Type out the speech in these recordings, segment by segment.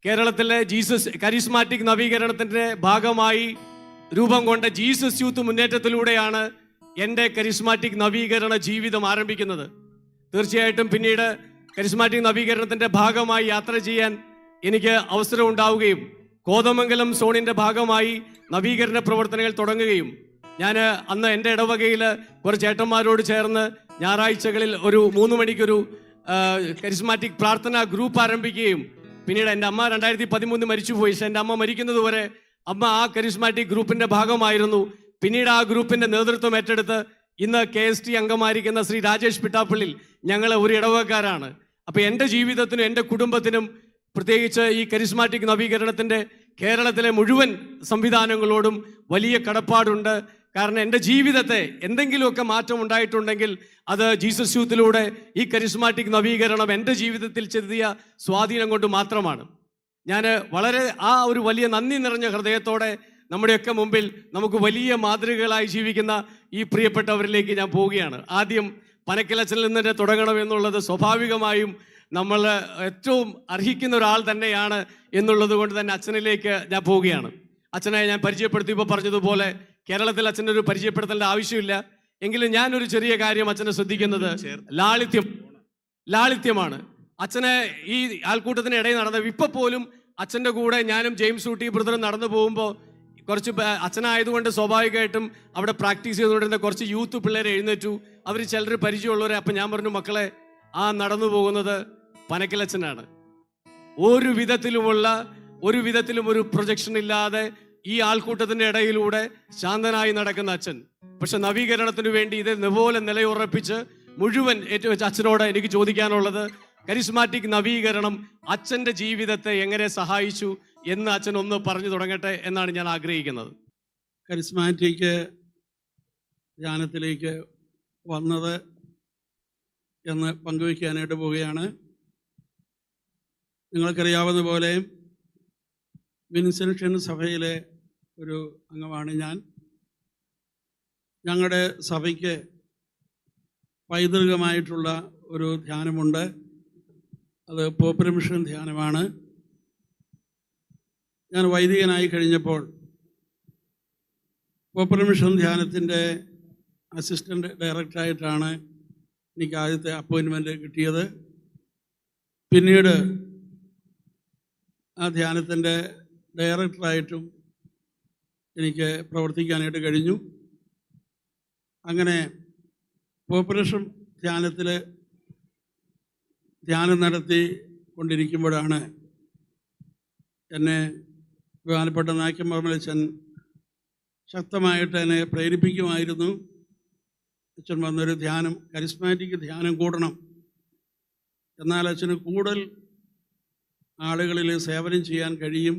കേരളത്തിലെ Jesus charismatic നവീകരണത്തിൻ്റെ ഭാഗമായി രൂപം കൊണ്ട ജീസസ് യൂത്ത് മുന്നേറ്റത്തിലൂടെയാണ് എൻ്റെ കരിസ്മാറ്റിക് നവീകരണ ജീവിതം ആരംഭിക്കുന്നത്. തീർച്ചയായിട്ടും പിന്നീട് കരിസ്മാറ്റിക് നവീകരണത്തിൻ്റെ ഭാഗമായി യാത്ര ചെയ്യാൻ എനിക്ക് അവസരം ഉണ്ടാവുകയും കോതമംഗലം സോണിൻ്റെ ഭാഗമായി നവീകരണ പ്രവർത്തനങ്ങൾ തുടങ്ങുകയും ഞാൻ അന്ന് എൻ്റെ ഇടവകയിൽ കുറച്ച് ചേട്ടന്മാരോട് ചേർന്ന് ഞായറാഴ്ചകളിൽ ഒരു 3 മണിക്കൊരു കരിസ്മാറ്റിക് പ്രാർത്ഥന ഗ്രൂപ്പ് ആരംഭിക്കുകയും പിന്നീട് എൻ്റെ അമ്മ 2013 മരിച്ചുപോയി. പക്ഷേ എൻ്റെ അമ്മ മരിക്കുന്നത് വരെ അമ്മ ആ കരിസ്മാറ്റിക് ഗ്രൂപ്പിൻ്റെ ഭാഗമായിരുന്നു. പിന്നീട് ആ ഗ്രൂപ്പിൻ്റെ നേതൃത്വം ഏറ്റെടുത്ത് ഇന്ന് KST അംഗമായിരിക്കുന്ന ശ്രീ രാജേഷ് പിട്ടാപ്പള്ളിൽ ഞങ്ങൾ ഒരു ഇടവകക്കാരാണ്. അപ്പോൾ എൻ്റെ ജീവിതത്തിനും എൻ്റെ കുടുംബത്തിനും പ്രത്യേകിച്ച് ഈ കരിസ്മാറ്റിക് നവീകരണത്തിൻ്റെ കേരളത്തിലെ മുഴുവൻ സംവിധാനങ്ങളോടും വലിയ കടപ്പാടുണ്ട്. കാരണം എൻ്റെ ജീവിതത്തെ എന്തെങ്കിലുമൊക്കെ മാറ്റം ഉണ്ടായിട്ടുണ്ടെങ്കിൽ അത് ജീസസ് യൂത്തിലൂടെ ഈ കരിസ്മാറ്റിക് നവീകരണം എൻ്റെ ജീവിതത്തിൽ ചെറിയ സ്വാധീനം കൊണ്ട് മാത്രമാണ്. ഞാൻ വളരെ ഒരു വലിയ നന്ദി നിറഞ്ഞ ഹൃദയത്തോടെ നമ്മുടെയൊക്കെ മുമ്പിൽ നമുക്ക് വലിയ മാതൃകകളായി ജീവിക്കുന്ന ഈ പ്രിയപ്പെട്ടവരിലേക്ക് ഞാൻ പോവുകയാണ്. ആദ്യം പനക്കലച്ചനിൽ നിന്ന് തന്നെ തുടങ്ങണമെന്നുള്ളത് സ്വാഭാവികമായും നമ്മൾ ഏറ്റവും അർഹിക്കുന്ന ഒരാൾ തന്നെയാണ് എന്നുള്ളത് കൊണ്ട് തന്നെ അച്ഛനിലേക്ക് ഞാൻ പോവുകയാണ്. അച്ഛനെ ഞാൻ പരിചയപ്പെടുത്തിയപ്പോൾ പറഞ്ഞതുപോലെ കേരളത്തിൽ അച്ഛനൊരു പരിചയപ്പെടുത്തേണ്ട ആവശ്യമില്ല. എങ്കിലും ഞാനൊരു ചെറിയ കാര്യം അച്ഛനെ ശ്രദ്ധിക്കുന്നത് ലാളിത്യമാണ്. അച്ഛനെ ഈ ആൾക്കൂട്ടത്തിന് ഇടയിൽ നടന്നത് ഇപ്പം പോലും അച്ഛൻ്റെ കൂടെ ഞാനും ജെയിംസ് ഊട്ടി ബ്രദറും നടന്നു പോകുമ്പോൾ കുറച്ച് അച്ഛനായതുകൊണ്ട് സ്വാഭാവികമായിട്ടും അവിടെ പ്രാക്ടീസ് ചെയ്തുകൊണ്ടിരുന്ന കുറച്ച് യൂത്ത് പിള്ളേരെ എഴുന്നേറ്റു. അവർ ചിലർ പരിചയമുള്ളവരെ. അപ്പം ഞാൻ പറഞ്ഞു, മക്കളെ, നടന്നു പോകുന്നത് പനക്കലച്ചനാണ്. ഒരു വിധത്തിലും ഒരു പ്രൊജക്ഷൻ ഇല്ലാതെ ഈ ആൾക്കൂട്ടത്തിൻ്റെ ഇടയിലൂടെ ശാന്തനായി നടക്കുന്ന അച്ഛൻ. പക്ഷെ നവീകരണത്തിന് വേണ്ടി ഇതേപോലെ നിലയുറപ്പിച്ച് മുഴുവൻ ഏറ്റുവെച്ച അച്ഛനോട് എനിക്ക് ചോദിക്കാനുള്ളത്, കരിസ്മാറ്റിക് നവീകരണം അച്ഛൻ്റെ ജീവിതത്തെ എങ്ങനെ സഹായിച്ചു എന്ന് അച്ഛൻ ഒന്ന് പറഞ്ഞു തുടങ്ങട്ടെ എന്നാണ് ഞാൻ ആഗ്രഹിക്കുന്നത്. കരിസ്മാറ്റിക് ധ്യാനത്തിലേക്ക് വന്നത് എന്ന് പങ്കുവയ്ക്കാനായിട്ട് പോവുകയാണ്. നിങ്ങൾക്കറിയാവുന്ന പോലെ വിൻസെൻഷൻ സഭയിലെ ഒരു അംഗമാണ് ഞാൻ. ഞങ്ങളുടെ സഭയ്ക്ക് പൈതൃകമായിട്ടുള്ള ഒരു ധ്യാനമുണ്ട്. അത് പോപ്പുലർ മിഷൻ ധ്യാനമാണ്. ഞാൻ വൈദികനായി കഴിഞ്ഞപ്പോൾ പോപ്പുലർ മിഷൻ ധ്യാനത്തിൻ്റെ അസിസ്റ്റൻ്റ് ഡയറക്ടറായിട്ടാണ് എനിക്ക് ആദ്യത്തെ അപ്പോയിൻമെൻറ്റ് കിട്ടിയത്. പിന്നീട് ആ ധ്യാനത്തിൻ്റെ ഡയറക്ടറായിട്ടും എനിക്ക് പ്രവർത്തിക്കാനായിട്ട് കഴിഞ്ഞു. അങ്ങനെ പോപ്പുലേഷൻ ധ്യാനത്തിൽ ധ്യാനം നടത്തി കൊണ്ടിരിക്കുമ്പോഴാണ് എന്നെ ബഹുമാനപ്പെട്ട നായ്ക്കൻ മർമലച്ചൻ ശക്തമായിട്ട് എന്നെ പ്രേരിപ്പിക്കുമായിരുന്നു. അച്ഛൻ വന്നൊരു ധ്യാനം, കരിസ്മാറ്റിക് ധ്യാനം കൂടണം, എന്നാൽ അച്ഛന് കൂടുതൽ ആളുകളിൽ സേവനം ചെയ്യാൻ കഴിയും,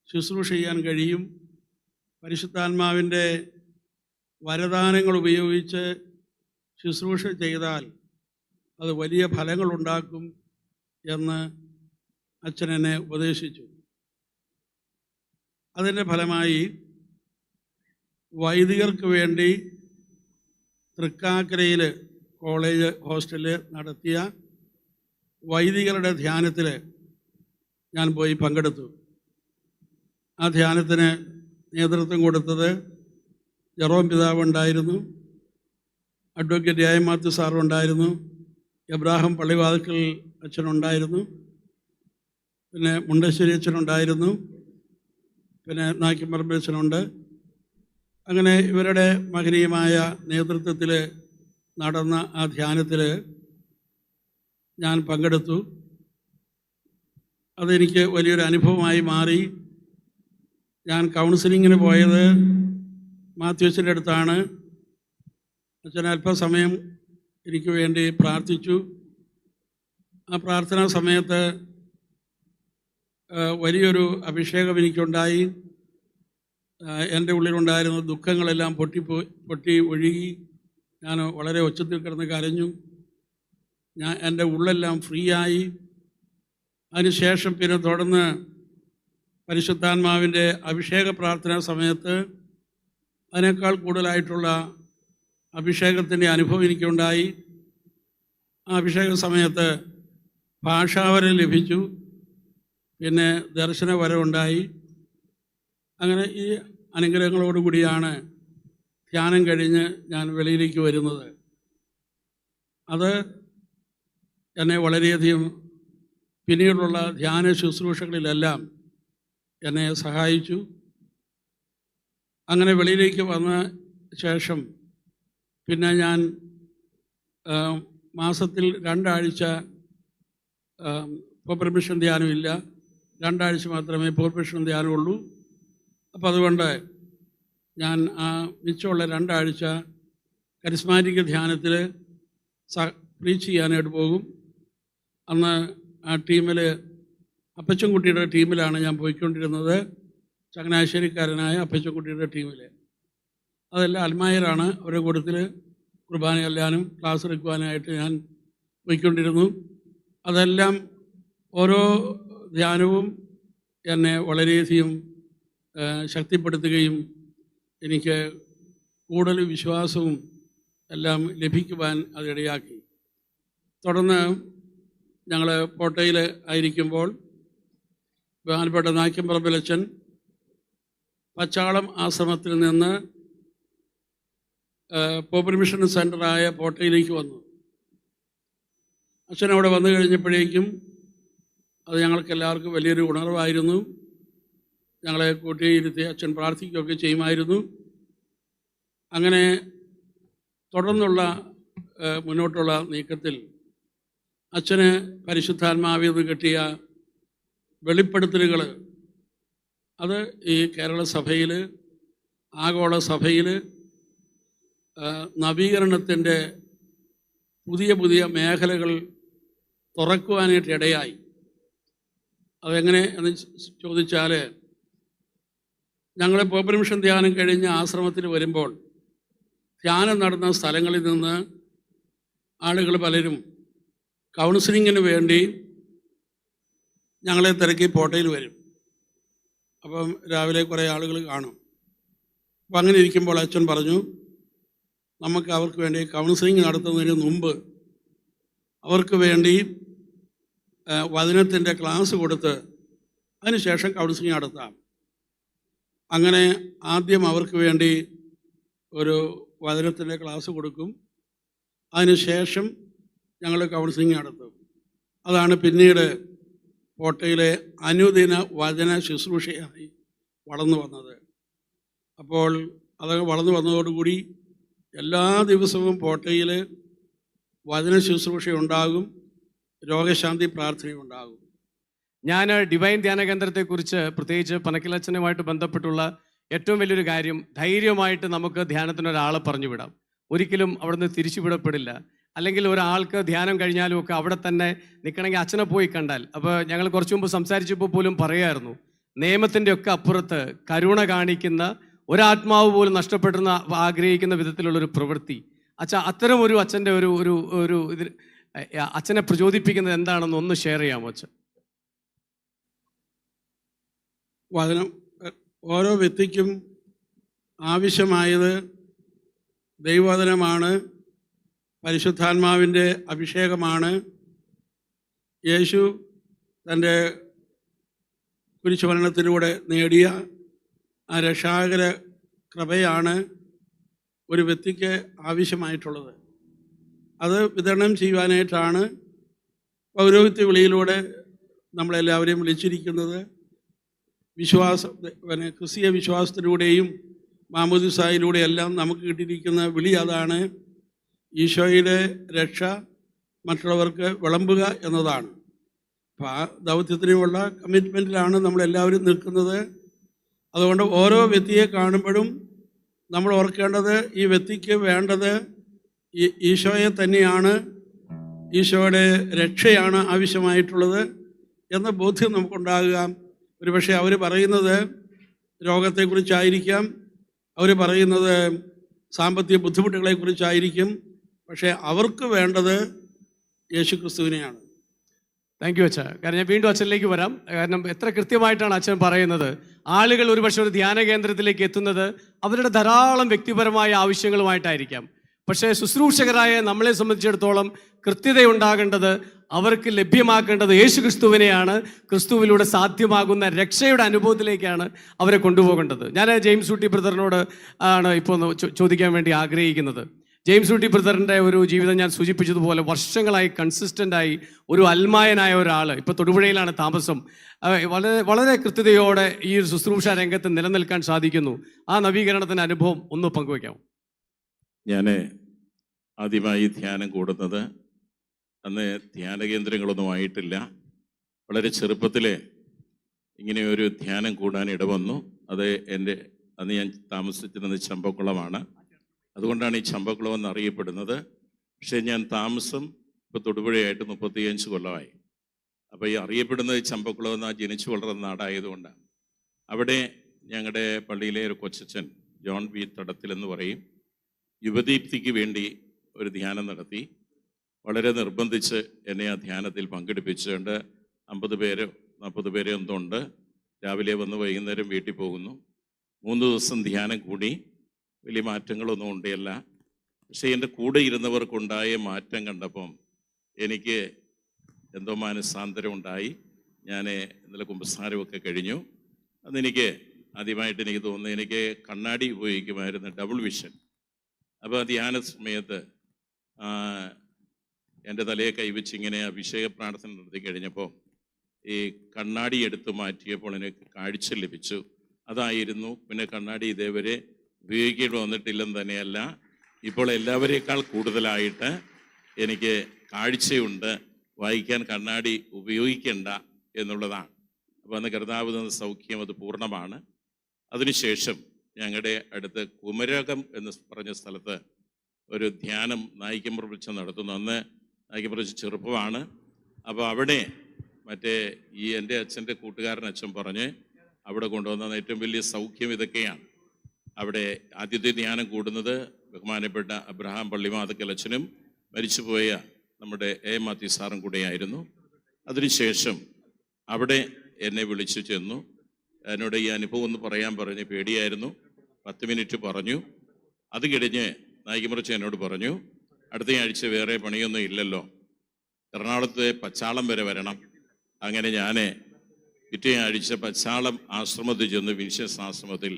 ശുശ്രൂഷ ചെയ്യാൻ കഴിയും, പരിശുദ്ധാത്മാവിൻ്റെ വരദാനങ്ങൾ ഉപയോഗിച്ച് ശുശ്രൂഷ ചെയ്താൽ അത് വലിയ ഫലങ്ങളുണ്ടാക്കും എന്ന് അച്ഛൻ എന്നെ ഉപദേശിച്ചു. അതിൻ്റെ ഫലമായി വൈദികർക്ക് വേണ്ടി തൃക്കാക്കരയിൽ കോളേജ് ഹോസ്റ്റലിൽ നടത്തിയ വൈദികരുടെ ധ്യാനത്തിൽ ഞാൻ പോയി പങ്കെടുത്തു. ആ ധ്യാനത്തിന് നേതൃത്വം കൊടുത്തത് ജെറോം പിതാവ് ഉണ്ടായിരുന്നു, അഡ്വക്കേറ്റ് എ. മാത്യു സാറുണ്ടായിരുന്നു, എബ്രാഹിം പള്ളിവാതിൽക്കൽ അച്ഛനുണ്ടായിരുന്നു, പിന്നെ മുണ്ടശ്ശേരി അച്ഛനുണ്ടായിരുന്നു, പിന്നെ നായ്ക്കൻ പറമ്പിൽ അച്ഛനുണ്ട്. അങ്ങനെ ഇവരുടെ മഹനീയമായ നേതൃത്വത്തിൽ നടന്ന ആ ധ്യാനത്തിൽ ഞാൻ പങ്കെടുത്തു. അതെനിക്ക് വലിയൊരു അനുഭവമായി മാറി. ഞാൻ കൗൺസിലിങ്ങിന് പോയത് മാത്യു അച്ഛൻ്റെ അടുത്താണ്. അച്ഛൻ അല്പസമയം എനിക്ക് വേണ്ടി പ്രാർത്ഥിച്ചു. ആ പ്രാർത്ഥനാ സമയത്ത് വലിയൊരു എനിക്കുണ്ടായി. എൻ്റെ ഉള്ളിലുണ്ടായിരുന്ന ദുഃഖങ്ങളെല്ലാം പൊട്ടി ഒഴുകി. ഞാൻ വളരെ ഒച്ചത്തിൽ കിടന്ന് കരഞ്ഞു. എൻ്റെ ഉള്ളെല്ലാം ഫ്രീ ആയി. അതിനുശേഷം പിന്നെ തുടർന്ന് പരിശുദ്ധാത്മാവിൻ്റെ അഭിഷേക പ്രാർത്ഥനാ സമയത്ത് അതിനേക്കാൾ കൂടുതലായിട്ടുള്ള അഭിഷേകത്തിൻ്റെ അനുഭവം എനിക്കുണ്ടായി. ആ അഭിഷേക സമയത്ത് ഭാഷാവരം ലഭിച്ചു. പിന്നെ ദർശന വരവുണ്ടായി. അങ്ങനെ ഈ അനുഗ്രഹങ്ങളോടുകൂടിയാണ് ധ്യാനം കഴിഞ്ഞ് ഞാൻ വെളിയിലേക്ക് വരുന്നത്. അത് എന്നെ വളരെയധികം പിന്നീടുള്ള ധ്യാന ശുശ്രൂഷകളിലെല്ലാം എന്നെ സഹായിച്ചു. അങ്ങനെ വെളിയിലേക്ക് വന്ന ശേഷം പിന്നെ ഞാൻ മാസത്തിൽ 2 ആഴ്ച പെർമിഷൻ ധ്യാനമില്ല, 2 ആഴ്ച മാത്രമേ പെർമിഷൻ ധ്യാനമുള്ളൂ. അപ്പോൾ അതുകൊണ്ട് ഞാൻ ആ മിച്ചമുള്ള 2 ആഴ്ച കരിസ്മാറ്റിക് ധ്യാനത്തിൽ പ്രീച്ച് ചെയ്യാനായിട്ട് പോകും. അന്ന് ആ ടീമിൽ അപ്പച്ചൻകുട്ടിയുടെ ടീമിലാണ് ഞാൻ പോയിക്കൊണ്ടിരുന്നത്, ചങ്ങനാശ്ശേരിക്കാരനായ അപ്പച്ചൻകുട്ടിയുടെ ടീമിൽ. അതെല്ലാം അൽമായരാണ്, അവരുടെ കൂട്ടത്തിൽ കുർബാന ചെല്ലാനും ക്ലാസ് എടുക്കുവാനായിട്ട് ഞാൻ പോയിക്കൊണ്ടിരുന്നു. അതെല്ലാം ഓരോ ധ്യാനവും എന്നെ വളരെയധികം ശക്തിപ്പെടുത്തുകയും എനിക്ക് കൂടുതൽ വിശ്വാസവും എല്ലാം ലഭിക്കുവാൻ അതിടയാക്കി. തുടർന്ന് ഞങ്ങൾ കോട്ടയിൽ ആയിരിക്കുമ്പോൾ ബഹുമാനപ്പെട്ട നായ്ക്കമ്പറമ്പിലച്ചൻ പച്ചാളം ആശ്രമത്തിൽ നിന്ന് പോപ്പുലർ മിഷൻ സെൻ്ററായ കോട്ടയിലേക്ക് വന്നു. അച്ഛൻ അവിടെ വന്നു കഴിഞ്ഞപ്പോഴേക്കും അത് ഞങ്ങൾക്ക് എല്ലാവർക്കും വലിയൊരു ഉണർവായിരുന്നു. ഞങ്ങളെ കൂട്ടിയിരുത്തി അച്ഛൻ പ്രാർത്ഥിക്കുകയൊക്കെ ചെയ്യുമായിരുന്നു. അങ്ങനെ തുടർന്നുള്ള മുന്നോട്ടുള്ള നീക്കത്തിൽ അച്ഛന് പരിശുദ്ധാത്മാവിൽ നിന്ന് കിട്ടിയ വെളിപ്പെടുത്തലുകൾ അത് ഈ കേരള സഭയിൽ, ആഗോള സഭയിൽ നവീകരണത്തിൻ്റെ പുതിയ പുതിയ മേഖലകൾ തുറക്കുവാനായിട്ട് ഇടയായി. അതെങ്ങനെ എന്ന് ചോദിച്ചാൽ, ഞങ്ങൾ പോപ്പുലർ മിഷൻ ധ്യാനം കഴിഞ്ഞ് ആശ്രമത്തിൽ വരുമ്പോൾ ധ്യാനം നടന്ന സ്ഥലങ്ങളിൽ നിന്ന് ആളുകൾ പലരും കൗൺസിലിങ്ങിന് വേണ്ടി ഞങ്ങളെ തിരക്കി കോട്ടയിൽ വരും. അപ്പം രാവിലെ കുറേ ആളുകൾ കാണും. അപ്പം അങ്ങനെ ഇരിക്കുമ്പോൾ അച്ഛൻ പറഞ്ഞു, നമുക്ക് അവർക്ക് വേണ്ടി കൗൺസിലിംഗ് നടത്തുന്നതിന് മുമ്പ് അവർക്ക് വേണ്ടി വചനത്തിൻ്റെ ക്ലാസ് കൊടുത്ത് അതിനുശേഷം കൗൺസിലിംഗ് നടത്താം. അങ്ങനെ ആദ്യം അവർക്ക് വേണ്ടി ഒരു വചനത്തിൻ്റെ ക്ലാസ് കൊടുക്കും, അതിനുശേഷം ഞങ്ങൾ കൗൺസിലിംഗ് നടത്തും. അതാണ് പിന്നീട് കോട്ടയിലെ അനുദിന വചന ശുശ്രൂഷയായി വളർന്നു വന്നത്. അപ്പോൾ അത് വളർന്നു വന്നതോടുകൂടി എല്ലാ ദിവസവും കോട്ടയിൽ വചന ശുശ്രൂഷ ഉണ്ടാകും, രോഗശാന്തി പ്രാർത്ഥനയുണ്ടാകും. ഞാൻ ഡിവൈൻ ധ്യാന കേന്ദ്രത്തെക്കുറിച്ച് പ്രത്യേകിച്ച് പനക്കിലച്ചനുമായിട്ട് ബന്ധപ്പെട്ടുള്ള ഏറ്റവും വലിയൊരു കാര്യം, ധൈര്യമായിട്ട് നമുക്ക് ധ്യാനത്തിന് ഒരാളെ പറഞ്ഞു വിടാം. ഒരിക്കലും അവിടുന്ന് തിരിച്ചുവിടപ്പെടില്ല. അല്ലെങ്കിൽ ഒരാൾക്ക് ധ്യാനം കഴിഞ്ഞാലും ഒക്കെ അവിടെ തന്നെ നിൽക്കണമെങ്കിൽ അച്ഛനെ പോയി കണ്ടാൽ. അപ്പോൾ ഞങ്ങൾ കുറച്ചു മുമ്പ് സംസാരിച്ചപ്പോൾ പോലും പറയായിരുന്നു, നിയമത്തിൻ്റെ ഒക്കെ അപ്പുറത്ത് കരുണ കാണിക്കുന്ന ഒരാത്മാവ് പോലും നഷ്ടപ്പെടുന്ന ആഗ്രഹിക്കുന്ന വിധത്തിലുള്ളൊരു പ്രവൃത്തി. അത്തരം ഒരു അച്ഛൻ്റെ ഒരു ഇത് അച്ഛനെ പ്രചോദിപ്പിക്കുന്നത് എന്താണെന്ന് ഒന്ന് ഷെയർ ചെയ്യാമോ അച്ഛൻ? വചനം ഓരോ വ്യക്തിക്കും ആവശ്യമായത് ദൈവവചനമാണ്, പരിശുദ്ധാത്മാവിൻ്റെ അഭിഷേകമാണ്. യേശു തൻ്റെ കുരിശുമരണത്തിലൂടെ നേടിയ ആ രക്ഷാകര കൃപയാണ് ഒരു വ്യക്തിക്ക് ആവശ്യമായിട്ടുള്ളത്. അത് വിതരണം ചെയ്യുവാനായിട്ടാണ് പൗരോഹിത്യ വിളിയിലൂടെ നമ്മളെല്ലാവരെയും വിളിച്ചിരിക്കുന്നത്. ക്രിസ്തീയ വിശ്വാസത്തിലൂടെയും മാമോദിസായിലൂടെയെല്ലാം നമുക്ക് കിട്ടിയിരിക്കുന്ന വിളി അതാണ്. ഈശോയുടെ രക്ഷ മറ്റുള്ളവർക്ക് വിളമ്പുക എന്നതാണ്. അപ്പോൾ ആ ദൗത്യത്തിനുമുള്ള കമ്മിറ്റ്മെൻറ്റിലാണ് നമ്മളെല്ലാവരും നിൽക്കുന്നത്. അതുകൊണ്ട് ഓരോ വ്യക്തിയെ കാണുമ്പോഴും നമ്മൾ ഓർക്കേണ്ടത് ഈ വ്യക്തിക്ക് വേണ്ടത് ഈശോയെ തന്നെയാണ്, ഈശോയുടെ രക്ഷയാണ് ആവശ്യമായിട്ടുള്ളത് എന്ന ബോധ്യം നമുക്കുണ്ടാകുക. ഒരുപക്ഷെ അവർ പറയുന്നത് രോഗത്തെക്കുറിച്ചായിരിക്കാം, അവർ പറയുന്നത് സാമ്പത്തിക ബുദ്ധിമുട്ടുകളെക്കുറിച്ചായിരിക്കും, പക്ഷേ അവർക്ക് വേണ്ടത് യേശുക്രിസ്തുവിനെയാണ്. താങ്ക് യു അച്ഛാ. കാരണം ഞാൻ വീണ്ടും അച്ഛനിലേക്ക് വരാം. കാരണം എത്ര കൃത്യമായിട്ടാണ് അച്ഛൻ പറയുന്നത്. ആളുകൾ ഒരുപക്ഷെ ഒരു ധ്യാന കേന്ദ്രത്തിലേക്ക് എത്തുന്നത് അവരുടെ ധാരാളം വ്യക്തിപരമായ ആവശ്യങ്ങളുമായിട്ടായിരിക്കാം. പക്ഷേ ശുശ്രൂഷകരായ നമ്മളെ സംബന്ധിച്ചിടത്തോളം കൃത്യതയുണ്ടാകേണ്ടത്, അവർക്ക് ലഭ്യമാക്കേണ്ടത് യേശുക്രിസ്തുവിനെയാണ്. ക്രിസ്തുവിലൂടെ സാധ്യമാകുന്ന രക്ഷയുടെ അനുഭവത്തിലേക്കാണ് അവരെ കൊണ്ടുപോകേണ്ടത്. ഞാൻ ജെയിംസ് ഊട്ടി ബ്രദറിനോട് ആണ് ഇപ്പോൾ ഒന്ന് ചോദിക്കാൻ വേണ്ടി ആഗ്രഹിക്കുന്നത്. ജെയിംസ് ഊട്ടി ബ്രദറിൻ്റെ ഒരു ജീവിതം ഞാൻ സൂചിപ്പിച്ചതുപോലെ വർഷങ്ങളായി കൺസിസ്റ്റൻ്റായി ഒരു അൽമായനായ ഒരാൾ, ഇപ്പോൾ തൊടുപുഴയിലാണ് താമസം, വളരെ വളരെ കൃത്യതയോടെ ഈ ഒരു ശുശ്രൂഷ രംഗത്ത് നിലനിൽക്കാൻ സാധിക്കുന്നു. ആ നവീകരണത്തിൻ്റെ അനുഭവം ഒന്ന് പങ്കുവയ്ക്കാമോ? ഞാൻ ആദ്യമായി ധ്യാനം കൂടുന്നത് അന്ന് ധ്യാന കേന്ദ്രങ്ങളൊന്നും ആയിട്ടില്ല. വളരെ ചെറുപ്പത്തിൽ ഇങ്ങനെ ഒരു ധ്യാനം കൂടാൻ ഇടവന്നു. അത് അന്ന് ഞാൻ താമസിച്ചിരുന്നത് ചമ്പക്കുളമാണ്. അതുകൊണ്ടാണ് ഈ ചമ്പക്കുളം എന്ന് അറിയപ്പെടുന്നത്. പക്ഷേ ഞാൻ താമസം ഇപ്പോൾ തൊടുപുഴയായിട്ട് 35 കൊല്ലമായി. അപ്പോൾ ഈ അറിയപ്പെടുന്നത് ചമ്പക്കുളം എന്ന ജനിച്ചു വളർന്ന നാടായതുകൊണ്ടാണ്. അവിടെ ഞങ്ങളുടെ പള്ളിയിലെ ഒരു കൊച്ചച്ഛൻ ജോൺ ബി തടത്തിൽ എന്ന് പറയും, യുവദീപ്തിക്ക് വേണ്ടി ഒരു ധ്യാനം നടത്തി. വളരെ നിർബന്ധിച്ച് എന്നെ ആ ധ്യാനത്തിൽ പങ്കെടുപ്പിച്ചുകൊണ്ട് 50 പേരോ 40 പേരോ എന്തോ ഉണ്ട്. രാവിലെ വന്ന് വൈകുന്നേരം വീട്ടിൽ പോകുന്നു. 3 ദിവസം ധ്യാനം കൂടി. വലിയ മാറ്റങ്ങളൊന്നും ഉണ്ടല്ല. പക്ഷേ എൻ്റെ കൂടെ ഇരുന്നവർക്കുണ്ടായ മാറ്റം കണ്ടപ്പം എനിക്ക് എന്തോ മാനസാന്തരം ഉണ്ടായി. ഞാൻ ഇന്നലെ കുമ്പസാരമൊക്കെ കഴിഞ്ഞു. അന്നെനിക്ക് ആദ്യമായിട്ട് എനിക്ക് തോന്നുന്നു, എനിക്ക് കണ്ണാടി ഉപയോഗിക്കുമായിരുന്നു, ഡബിൾ വിഷൻ. അപ്പോൾ ധ്യാന സമയത്ത് എൻ്റെ തലയെ കൈവച്ച് ഇങ്ങനെ അഭിഷേക പ്രാർത്ഥന നടത്തി കഴിഞ്ഞപ്പോൾ ഈ കണ്ണാടി എടുത്ത് മാറ്റിയപ്പോൾ എനിക്ക് കാഴ്ച ലഭിച്ചു. അതായിരുന്നു. പിന്നെ കണ്ണാടി ഇതേവരെ ഉപയോഗിക്കേണ്ടി വന്നിട്ടില്ലെന്ന് തന്നെയല്ല, ഇപ്പോൾ എല്ലാവരേക്കാൾ കൂടുതലായിട്ട് എനിക്ക് കാഴ്ചയുണ്ട്. വായിക്കാൻ കണ്ണാടി ഉപയോഗിക്കേണ്ട എന്നുള്ളതാണ്. അപ്പോൾ അന്ന് കർത്താവ് തന്ന സൗഖ്യം അത് പൂർണ്ണമാണ്. അതിനുശേഷം ഞങ്ങളുടെ അടുത്ത് കുമരകം എന്ന് പറഞ്ഞ സ്ഥലത്ത് ഒരു ധ്യാനം നായിക്കമ്പുറച്ച് നടത്തുന്നു. അന്ന് നായിക്കമ്പുറച്ച് ചെറുപ്പമാണ്. അപ്പോൾ അവിടെ ഈ എൻ്റെ അച്ഛൻ്റെ കൂട്ടുകാരൻ അച്ഛൻ പറഞ്ഞ് അവിടെ കൊണ്ടുവന്ന ഏറ്റവും വലിയ സൗഖ്യം ഇതൊക്കെയാണ്. അവിടെ ആദ്യത്തെ ധ്യാനം കൂടുന്നത് ബഹുമാനപ്പെട്ട അബ്രഹാം പള്ളിമാതക്കൽ അച്ഛനും മരിച്ചുപോയ നമ്മുടെ എ മാത്യു സാറും കൂടെയായിരുന്നു. അതിനുശേഷം അവിടെ എന്നെ വിളിച്ചു ചെന്നു. എന്നോട് ഈ അനുഭവം ഒന്ന് പറയാൻ പറഞ്ഞ് പേടിയായിരുന്നു. 10 മിനിറ്റ് പറഞ്ഞു. അത് കഴിഞ്ഞ് നായികമുറച്ച് എന്നോട് പറഞ്ഞു, അടുത്ത ആഴ്ച വേറെ പണിയൊന്നും ഇല്ലല്ലോ, എറണാകുളത്തെ പച്ചാളം വരെ വരണം. അങ്ങനെ ഞാൻ പിറ്റേ ആഴ്ച പച്ചാളം ആശ്രമത്തിൽ ചെന്ന്, വിൻഷ്യസ് ആശ്രമത്തിൽ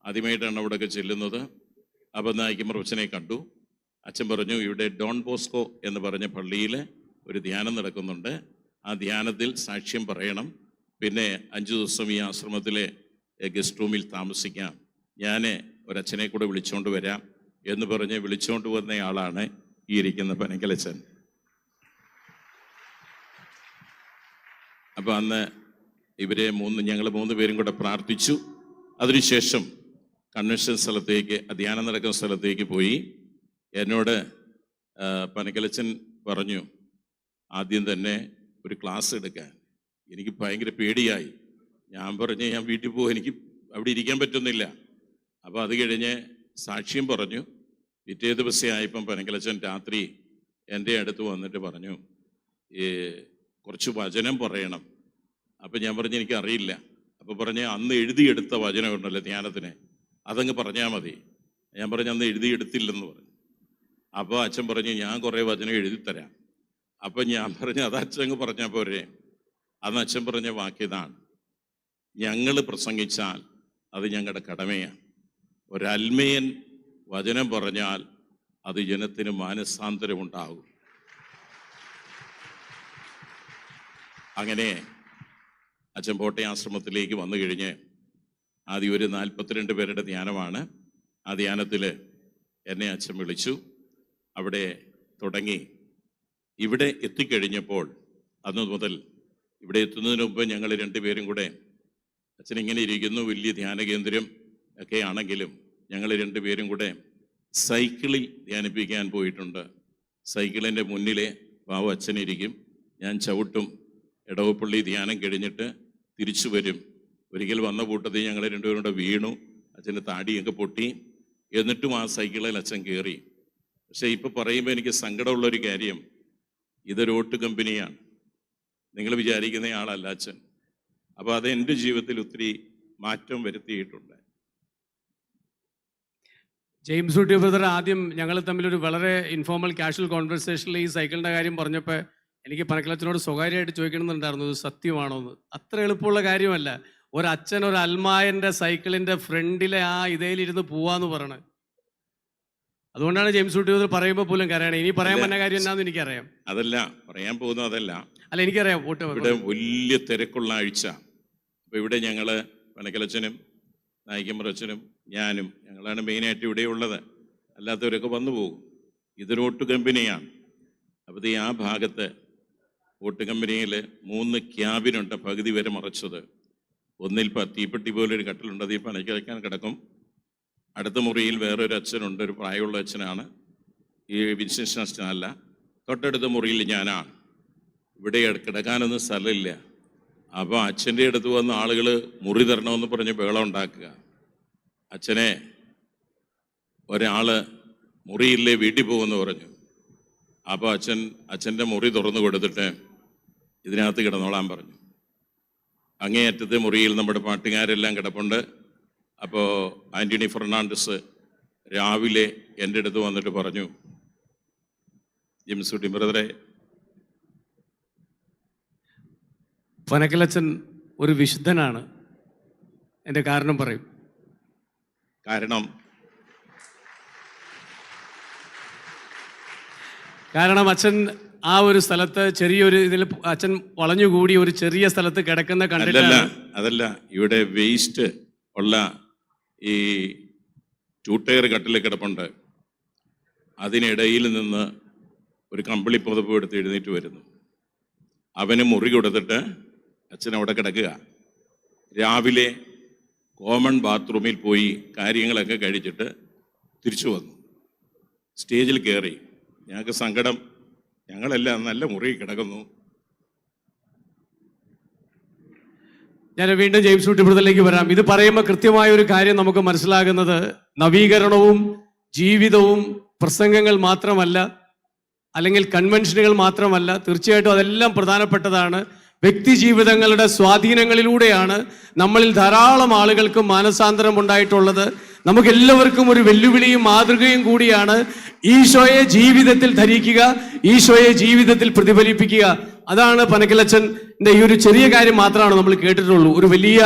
ആദ്യമായിട്ടാണ് അവിടെയൊക്കെ ചെല്ലുന്നത്. അപ്പോൾ നായികമുറച്ചനെ കണ്ടു. അച്ഛൻ പറഞ്ഞു, ഇവിടെ ഡോൺ ബോസ്കോ എന്ന് പറഞ്ഞ പള്ളിയിൽ ഒരു ധ്യാനം നടക്കുന്നുണ്ട്, ആ ധ്യാനത്തിൽ സാക്ഷ്യം പറയണം, പിന്നെ 5 ദിവസം ഈ ആശ്രമത്തിലെ ഗസ്റ്റ് റൂമിൽ താമസിക്കാം, ഞാൻ ഒരച്ഛനെ കൂടെ വിളിച്ചുകൊണ്ട് വരാം എന്ന് പറഞ്ഞ് വിളിച്ചുകൊണ്ട് വന്നയാളാണ് ഈ ഇരിക്കുന്ന പനക്കലച്ചൻ. അപ്പോൾ അന്ന് ഞങ്ങൾ 3 പേരും കൂടെ പ്രാർത്ഥിച്ചു. അതിനുശേഷം കൺവെൻഷൻ സ്ഥലത്തേക്ക്, ധ്യാനം നടക്കുന്ന സ്ഥലത്തേക്ക് പോയി. എന്നോട് പനക്കലച്ചൻ പറഞ്ഞു ആദ്യം തന്നെ ഒരു ക്ലാസ് എടുക്കാൻ. എനിക്ക് ഭയങ്കര പേടിയായി. ഞാൻ പറഞ്ഞു, ഞാൻ വീട്ടിൽ പോകും, എനിക്ക് അവിടെ ഇരിക്കാൻ പറ്റുന്നില്ല. അപ്പോൾ അത് കഴിഞ്ഞ് സാക്ഷ്യം പറഞ്ഞു. പിറ്റേ ദിവസം ആയപ്പം പനക്കലച്ചൻ രാത്രി എൻ്റെ അടുത്ത് വന്നിട്ട് പറഞ്ഞു, കുറച്ച് വചനം പറയണം. അപ്പം ഞാൻ പറഞ്ഞു, എനിക്കറിയില്ല. അപ്പോൾ പറഞ്ഞ്, അന്ന് എഴുതിയെടുത്ത വചനം ഉണ്ടല്ലോ ധ്യാനത്തിന്, അതങ്ങ് പറഞ്ഞാൽ മതി. ഞാൻ പറഞ്ഞു, അന്ന് എഴുതിയെടുത്തില്ലെന്ന് പറഞ്ഞു. അപ്പോൾ അച്ഛൻ പറഞ്ഞു, ഞാൻ കുറേ വചനം എഴുതിത്തരാം. അപ്പം ഞാൻ പറഞ്ഞു, അത് അച്ഛൻ പറഞ്ഞാൽ പോരെ. അന്ന് അച്ഛൻ പറഞ്ഞ വാക്യതാണ്, ഞങ്ങൾ പ്രസംഗിച്ചാൽ അത് ഞങ്ങളുടെ കടമയാണ്. ഒരൽമയൻ വചനം പറഞ്ഞാൽ അത് ജനത്തിന് മാനസാന്തരമുണ്ടാകും. അങ്ങനെ അച്ഛൻ കോട്ടയം ആശ്രമത്തിലേക്ക് വന്നു കഴിഞ്ഞ് ആദ്യം ഒരു 42 പേരുടെ ധ്യാനമാണ്. ആ ധ്യാനത്തിൽ എന്നെ അച്ഛൻ വിളിച്ചു. അവിടെ തുടങ്ങി. ഇവിടെ എത്തിക്കഴിഞ്ഞപ്പോൾ അന്ന് മുതൽ, ഇവിടെ എത്തുന്നതിന് മുമ്പ് ഞങ്ങൾ 2 പേരും കൂടെ, അച്ഛൻ ഇങ്ങനെ ഇരിക്കുന്നു, വലിയ ധ്യാന കേന്ദ്രം ഒക്കെ ആണെങ്കിലും ഞങ്ങൾ 2 പേരും കൂടെ സൈക്കിളിൽ ധ്യാനിപ്പിക്കാൻ പോയിട്ടുണ്ട്. സൈക്കിളിൻ്റെ മുന്നിലെ പാവം അച്ഛനിരിക്കും, ഞാൻ ചവിട്ടും. ഇടവപ്പള്ളി ധ്യാനം കഴിഞ്ഞിട്ട് തിരിച്ചു വരും. ഒരിക്കൽ വന്ന കൂട്ടത്തിൽ ഞങ്ങൾ 2 പേരും കൂടെ വീണു. അച്ഛൻ്റെ താടിയൊക്കെ പൊട്ടി. എന്നിട്ടും ആ സൈക്കിളിൽ അച്ഛൻ കയറി. പക്ഷേ ഇപ്പോൾ പറയുമ്പോൾ എനിക്ക് സങ്കടമുള്ളൊരു കാര്യം, ഇതൊരു ഓട്ട് കമ്പനിയാണ്, നിങ്ങൾ വിചാരിക്കുന്ന ആളല്ല അച്ഛൻ. അപ്പോൾ അത് എൻ്റെ ജീവിതത്തിൽ ഒത്തിരി മാറ്റം വരുത്തിയിട്ടുണ്ട്. ജെയിംസ് കുട്ടി ബ്രദർ ആദ്യം ഞങ്ങൾ തമ്മിലൊരു വളരെ ഇൻഫോർമൽ കാഷ്വൽ കോൺവെർസേഷനിൽ ഈ സൈക്കിളിൻ്റെ കാര്യം പറഞ്ഞപ്പോൾ എനിക്ക് പനക്കലച്ചനോട് സ്വകാര്യമായിട്ട് ചോദിക്കണമെന്നുണ്ടായിരുന്നു, ഇത് സത്യമാണോ എന്ന്. അത്ര എളുപ്പമുള്ള കാര്യമല്ല ഒരച്ഛൻ ഒരു അൽമായൻ്റെ സൈക്കിളിൻ്റെ ഫ്രണ്ടിലെ ആ ഇതേലിരുന്ന് പോവാന്ന് പറയണത്. അതുകൊണ്ടാണ് ജെയിംസ് കുട്ടി ബ്രദർ പറയുമ്പോൾ പോലും കരയണേ. ഇനി പറയാൻ പറ്റുന്ന കാര്യം എന്നാന്ന് എനിക്കറിയാം. അതല്ല പറയാൻ പോകുന്നത്, അതല്ല. അല്ല, എനിക്കറിയാം. ഇവിടെ വലിയ തിരക്കുള്ള ആഴ്ച. അപ്പോൾ ഇവിടെ ഞങ്ങൾ പനക്കലച്ചനും നായിക്കമ്പറച്ചനും ഞാനും ഞങ്ങളാണ് മെയിനായിട്ട് ഇവിടെ ഉള്ളത്. അല്ലാത്തവരൊക്കെ വന്നു പോകും. ഇതൊരു ഓട്ട് കമ്പനിയാണ്. അപ്പോൾ ആ ഭാഗത്ത് ഓട്ട് കമ്പനിയിൽ 3 ക്യാബിനുണ്ട്, പകുതി വരെ മറച്ചത്. ഒന്നിൽ തീപ്പെട്ടി പോലൊരു കട്ടിലുണ്ട്, അത് ഈ പനക്കലക്കാൻ കിടക്കും. അടുത്ത മുറിയിൽ വേറൊരു അച്ഛനുണ്ട്, ഒരു പ്രായമുള്ള അച്ഛനാണ്, ഈ വിൻസെൻഷൻ അച്ഛനല്ല. തൊട്ടടുത്ത മുറിയിൽ ഞാനാണ്. ഇവിടെ കിടക്കാനൊന്നും സ്ഥലമില്ല. അപ്പോൾ അച്ഛൻ്റെ അടുത്ത് വന്ന ആളുകൾ മുറി തരണമെന്ന് പറഞ്ഞ് ബഹളം ഉണ്ടാക്കുക. അച്ഛനെ ഒരാൾ മുറിയില്ലേ വീട്ടിൽ പോകുമെന്ന് പറഞ്ഞു. അപ്പോൾ അച്ഛൻ്റെ മുറി തുറന്നു കൊടുത്തിട്ട് ഇതിനകത്ത് കിടന്നോളാൻ പറഞ്ഞു. അങ്ങേയറ്റത്തെ മുറിയിൽ നമ്മുടെ പാട്ടുകാരെല്ലാം കിടപ്പുണ്ട്. അപ്പോൾ ആൻ്റണി ഫെർണാണ്ടസ് രാവിലെ എൻ്റെ അടുത്ത് വന്നിട്ട് പറഞ്ഞു, ജെയിംസ് കുട്ടി ബ്രദറെ, പനക്കലച്ചൻ ഒരു വിശുദ്ധനാണ്. എൻ്റെ കാരണം പറയും. കാരണം അച്ഛൻ ആ ഒരു സ്ഥലത്ത് ചെറിയൊരു ഇതിൽ അച്ഛൻ വളഞ്ഞുകൂടി ഒരു ചെറിയ സ്ഥലത്ത് കിടക്കുന്ന കണ്ടിട്ടില്ല. അതല്ല, ഇവിടെ വേസ്റ്റ് ഉള്ള ഈ 2 ടയർ കട്ടിൽ കിടപ്പുണ്ട്. അതിനിടയിൽ നിന്ന് ഒരു കമ്പിളി പുതപ്പ് എടുത്ത് എഴുന്നേറ്റ് വരുന്നു. അവന് മുറി കൊടുത്തിട്ട് അച്ഛൻ അവിടെ കിടക്കുക. രാവിലെ കോമൺ ബാത്റൂമിൽ പോയി കാര്യങ്ങളൊക്കെ കഴിച്ചിട്ട് തിരിച്ചു വന്നു. സ്റ്റേജിൽ കയറി. ഞങ്ങൾക്ക് സങ്കടം, ഞങ്ങളെല്ലാം നല്ല മുറി കിടക്കുന്നു. ഞാൻ വീണ്ടും ജെയിംസ് കുട്ടി ബ്രദറിലേക്ക് വരാം. ഇത് പറയുമ്പോൾ കൃത്യമായ ഒരു കാര്യം നമുക്ക് മനസ്സിലാകുന്നത്, നവീകരണവും ജീവിതവും പ്രസംഗങ്ങൾ മാത്രമല്ല, അല്ലെങ്കിൽ കൺവെൻഷനുകൾ മാത്രമല്ല. തീർച്ചയായിട്ടും അതെല്ലാം പ്രധാനപ്പെട്ടതാണ്. വ്യക്തി ജീവിതങ്ങളുടെ സ്വാധീനങ്ങളിലൂടെയാണ് നമ്മളിൽ ധാരാളം ആളുകൾക്ക് മാനസാന്തരം ഉണ്ടായിട്ടുള്ളത്. നമുക്കെല്ലാവർക്കും ഒരു വെല്ലുവിളിയും മാതൃകയും കൂടിയാണ് ഈശോയെ ജീവിതത്തിൽ ധരിക്കുക, ഈശോയെ ജീവിതത്തിൽ പ്രതിഫലിപ്പിക്കുക. അതാണ് പനക്കലച്ചൻ്റെ ഈ ഒരു ചെറിയ കാര്യം മാത്രമാണ് നമ്മൾ കേട്ടിട്ടുള്ളൂ. ഒരു വലിയ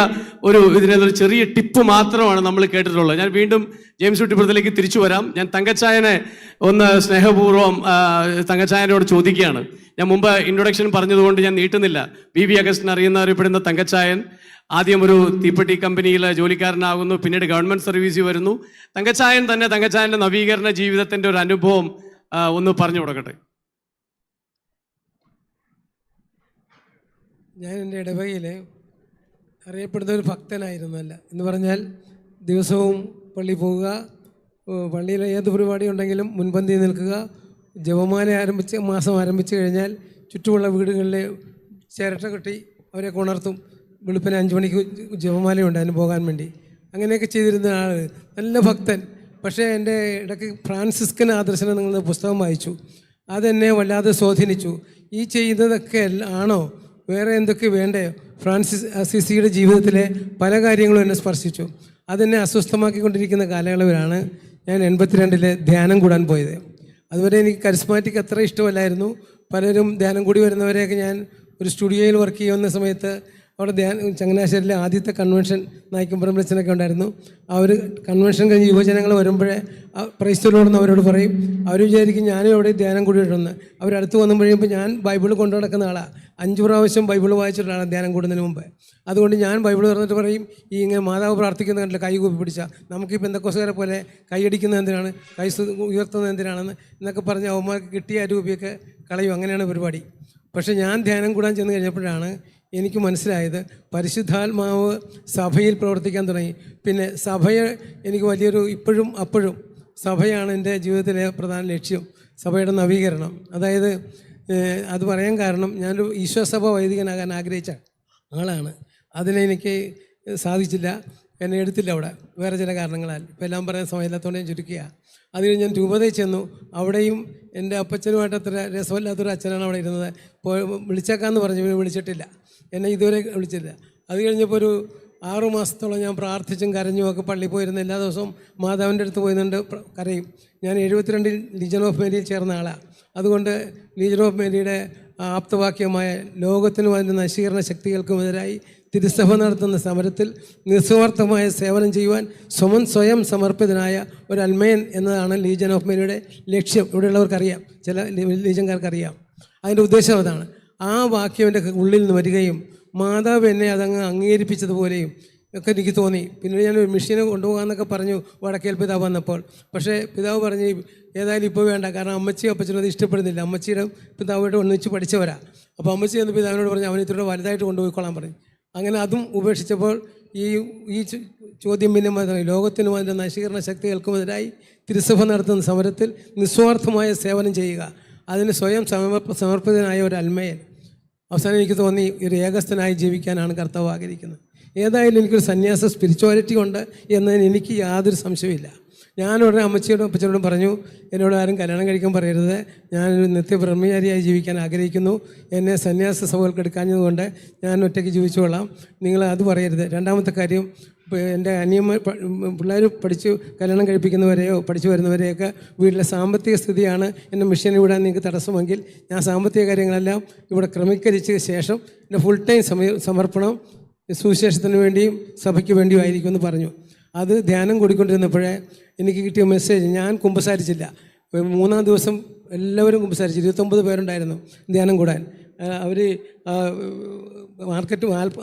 ഇതിനൊരു ചെറിയ ടിപ്പ് മാത്രമാണ് നമ്മൾ കേട്ടിട്ടുള്ളത്. ഞാൻ വീണ്ടും ജെയിംസ് കുട്ടി ബ്രദറിലേക്ക് തിരിച്ചു വരാം. ഞാൻ തങ്കച്ചായനെ ഒന്ന് സ്നേഹപൂർവ്വം തങ്കച്ചായനോട് ചോദിക്കുകയാണ്. ഞാൻ മുമ്പ് ഇൻട്രൊഡക്ഷൻ പറഞ്ഞതുകൊണ്ട് ഞാൻ നീട്ടുന്നില്ല. വി അഗസ്റ്റിൻ അറിയുന്നവരിപ്പെടുന്ന തങ്കച്ചായൻ ആദ്യം ഒരു തീപ്പെട്ടി കമ്പനിയിൽ ജോലിക്കാരനാകുന്നു, പിന്നീട് ഗവൺമെൻറ് സർവീസിൽ വരുന്നു. തങ്കച്ചായൻ തന്നെ തങ്കച്ചായൻ്റെ നവീകരണ ജീവിതത്തിൻ്റെ ഒരു അനുഭവം ഒന്ന് പറഞ്ഞു കൊടുക്കട്ടെ. ഞാൻ എൻ്റെ ഇടവകയിൽ അറിയപ്പെടുന്ന ഒരു ഭക്തനായിരുന്നല്ല. എന്ന് പറഞ്ഞാൽ ദിവസവും പള്ളി പോവുക, പള്ളിയിൽ ഏത് പരിപാടി ഉണ്ടെങ്കിലും മുൻപന്തി നിൽക്കുക, ജപമാല മാസം ആരംഭിച്ചു കഴിഞ്ഞാൽ ചുറ്റുമുള്ള വീടുകളിലെ ചിരട്ട കെട്ടി അവരെ ഉണർത്തും. വെളുപ്പിന് 5 മണിക്ക് ജപമാലയുണ്ട് അതിന് പോകാൻ വേണ്ടി. അങ്ങനെയൊക്കെ ചെയ്തിരുന്ന ആൾ, നല്ല ഭക്തൻ. പക്ഷേ എൻ്റെ ഇടയ്ക്ക് ഫ്രാൻസിസ്കൻ ആദർശനം നിങ്ങളുടെ പുസ്തകം വായിച്ചു. അതെന്നെ വല്ലാതെ സ്വാധീനിച്ചു. ഈ ചെയ്യുന്നതൊക്കെ ആണോ, വേറെ എന്തൊക്കെ വേണ്ടേ? ഫ്രാൻസിസ് അസിസിയുടെ ജീവിതത്തിലെ പല കാര്യങ്ങളും എന്നെ സ്പർശിച്ചു. അതെന്നെ അസ്വസ്ഥമാക്കിക്കൊണ്ടിരിക്കുന്ന കാലയളവിലാണ് ഞാൻ 82 ധ്യാനം കൂടാൻ പോയത്. അതുവരെ എനിക്ക് കരിസ്മാറ്റിക് അത്ര ഇഷ്ടമല്ലായിരുന്നു. പലരും ധ്യാനം കൂടി വരുന്നവരെയൊക്കെ ഞാൻ ഒരു സ്റ്റുഡിയോയിൽ വർക്ക് ചെയ്യുന്ന സമയത്ത് അവിടെ ചങ്ങനാശ്ശേരിയിലെ ആദ്യത്തെ കൺവെൻഷൻ നായിക്കമ്പറമ്പലച്ചനൊക്കെ ഉണ്ടായിരുന്നു. അവർ കൺവെൻഷൻ കഴിഞ്ഞ് യുവജനങ്ങൾ വരുമ്പോഴേ പ്രൈസ്തലോടെന്ന് അവരോട് പറയും. അവർ വിചാരിക്കും ഞാനും അവിടെ ധ്യാനം കൂടിയിട്ടെന്ന്. അവരടുത്ത് വന്നു കഴിയുമ്പോൾ ഞാൻ ബൈബിൾ കൊണ്ടു നടക്കുന്ന ആളാണ്. 5 പ്രാവശ്യം ബൈബിൾ വായിച്ചിട്ടാണ് ധ്യാനം കൂടുന്നതിന് മുമ്പ്. അതുകൊണ്ട് ഞാൻ ബൈബിൾ തുറന്നിട്ട് പറയും, ഈ ഇങ്ങനെ മാതാവ് പ്രാർത്ഥിക്കുന്ന കണ്ടില്ല, കൈ കൂപ്പി പിടിച്ചാൽ നമുക്ക് ഈ പെന്തക്കോസുകാരെ പോലെ കൈയടിക്കുന്നത് എന്തിനാണ്, കൈ ഉയർത്തുന്നത് എന്തിനാണെന്ന് എന്നൊക്കെ പറഞ്ഞ് അവന്മാർക്ക് കിട്ടിയ രൂപയൊക്കെ കളയും. അങ്ങനെയാണ് പരിപാടി. പക്ഷേ ഞാൻ ധ്യാനം കൂടാൻ ചെന്ന് കഴിഞ്ഞപ്പോഴാണ് എനിക്ക് മനസ്സിലായത്, പരിശുദ്ധാത്മാവ് സഭയിൽ പ്രവർത്തിക്കാൻ തുടങ്ങി. പിന്നെ സഭയെ എനിക്ക് വലിയൊരു ഇപ്പോഴും അപ്പോഴും സഭയാണ് എൻ്റെ ജീവിതത്തിലെ പ്രധാന ലക്ഷ്യം, സഭയുടെ നവീകരണം. അതായത് അത് പറയാൻ കാരണം ഞാനൊരു ഈശോസഭ വൈദികനാകാൻ ആഗ്രഹിച്ച ആളാണ്. അതിനെനിക്ക് സാധിച്ചില്ല, എന്നെ എടുത്തില്ല അവിടെ വേറെ ചില കാരണങ്ങളാൽ. ഇപ്പോൾ എല്ലാം പറയാൻ സമയമില്ലാത്തതുകൊണ്ട് ഞാൻ ചുരുക്കുക. അത് കഴിഞ്ഞ് ഞാൻ രൂപതയിൽ ചെന്നു. അവിടെയും എൻ്റെ അപ്പച്ചനുമായിട്ട് അത്ര രസമില്ലാത്തൊരു അച്ഛനാണ് അവിടെ ഇരുന്നത്. വിളിച്ചേക്കാമെന്ന് പറഞ്ഞു, വിളിച്ചിട്ടില്ല, എന്നെ ഇതുവരെ വിളിച്ചില്ല. അത് കഴിഞ്ഞപ്പോൾ 6 മാസത്തോളം ഞാൻ പ്രാർത്ഥിച്ചും കരഞ്ഞും ഒക്കെ പള്ളിയിൽ പോയിരുന്ന എല്ലാ ദിവസവും മാതാവിൻ്റെ അടുത്ത് പോയിരുന്നുണ്ട്, കരയും. ഞാൻ 72 ലീജൻ ഓഫ് മേരിയിൽ ചേർന്ന ആളാണ്. അതുകൊണ്ട് ലീജൻ ഓഫ് മേരിയുടെ ആപ്തവാക്യമായ ലോകത്തിനും അതിൻ്റെ നശീകരണ ശക്തികൾക്കുമെതിരായി തിരുസഭ നടത്തുന്ന സമരത്തിൽ നിസ്വാർത്ഥമായ സേവനം ചെയ്യുവാൻ സ്വയം സമർപ്പിതനായ ഒരു അൽമയൻ എന്നതാണ് ലീജൻ ഓഫ് മേരിയുടെ ലക്ഷ്യം. ഇവിടെയുള്ളവർക്കറിയാം, ചില ലീജൻകാർക്കറിയാം. അതിൻ്റെ ഉദ്ദേശം അതാണ്. ആ വാക്യം എൻ്റെ ഉള്ളിൽ നിന്ന് വരികയും മാതാവ് എന്നെ അതങ്ങ് അംഗീകരിപ്പിച്ചതുപോലെയും ഒക്കെ എനിക്ക് തോന്നി. പിന്നീട് ഞാൻ ഒരു മെഷീനെ കൊണ്ടുപോകാമെന്നൊക്കെ പറഞ്ഞു വടക്കേൽ പിതാവ് വന്നപ്പോൾ. പക്ഷേ പിതാവ് പറഞ്ഞ് ഏതായാലും ഇപ്പോൾ വേണ്ട, കാരണം അമ്മച്ചിയും അപ്പച്ചനും അത് ഇഷ്ടപ്പെടുന്നില്ല. അമ്മച്ചിയുടെ പിതാവുമായിട്ട് ഒന്നിച്ച് പഠിച്ചവരാ. അപ്പോൾ അമ്മച്ചി എന്ന് പിതാവിനോട് പറഞ്ഞു അവൻ ഇത്തിരി വലുതായിട്ട് കൊണ്ടുപോയിക്കൊള്ളാൻ പറഞ്ഞു. അങ്ങനെ അതും ഉപേക്ഷിച്ചപ്പോൾ ഈ ചോദ്യം പിന്നെ ലോകത്തിനും അതിൻ്റെ നശീകരണ ശക്തികൾക്കുമെതിരായി തിരുസഭ നടത്തുന്ന സമരത്തിൽ നിസ്വാർത്ഥമായ സേവനം ചെയ്യുക, അതിന് സ്വയം സമർപ്പിതനായ ഒരു അൽമയൻ. അവസാനം എനിക്ക് തോന്നി ഒരു ഏകസ്ഥനായി ജീവിക്കാനാണ് കർത്താവ് ആഗ്രഹിക്കുന്നത്. ഏതായാലും എനിക്കൊരു സന്യാസ സ്പിരിച്വാലിറ്റി ഉണ്ട് എന്നതിന് എനിക്ക് യാതൊരു സംശയമില്ല. ഞാനുടനെ അമ്മച്ചിയോടും അപ്പച്ചനോടും പറഞ്ഞു, എന്നോട് ആരും കല്യാണം കഴിക്കാൻ പറയരുത്, ഞാനൊരു നിത്യബ്രഹ്മചാരിയായി ജീവിക്കാൻ ആഗ്രഹിക്കുന്നു, എന്നെ സന്യാസ സഭകൾക്ക് എടുക്കാഞ്ഞതുകൊണ്ട് ഞാൻ ഒറ്റയ്ക്ക് ജീവിച്ചുകൊള്ളാം, നിങ്ങൾ അത് പറയരുത്. രണ്ടാമത്തെ കാര്യം, എൻ്റെ പിള്ളേർ പഠിച്ച് കല്യാണം കഴിപ്പിക്കുന്നവരെയോ പഠിച്ചു വരുന്നവരെയൊക്കെ വീട്ടിലെ സാമ്പത്തിക സ്ഥിതിയാണ് എന്നെ മിഷന് വിടാൻ നിങ്ങൾക്ക് തടസ്സമെങ്കിൽ ഞാൻ സാമ്പത്തിക കാര്യങ്ങളെല്ലാം ഇവിടെ ക്രമീകരിച്ച ശേഷം എൻ്റെ ഫുൾ ടൈം സമർപ്പണം സുവിശേഷത്തിന് വേണ്ടിയും സഭയ്ക്ക് വേണ്ടിയും ആയിരിക്കുമെന്ന് പറഞ്ഞു. അത് ധ്യാനം കൂടിക്കൊണ്ടിരുന്നപ്പോഴേ എനിക്ക് കിട്ടിയ മെസ്സേജ്, ഞാൻ കുമ്പസാരിച്ചില്ല. 3-ാം ദിവസം എല്ലാവരും കുമ്പസാരിച്ചു. 29 പേരുണ്ടായിരുന്നു ധ്യാനം കൂടാൻ. അവർ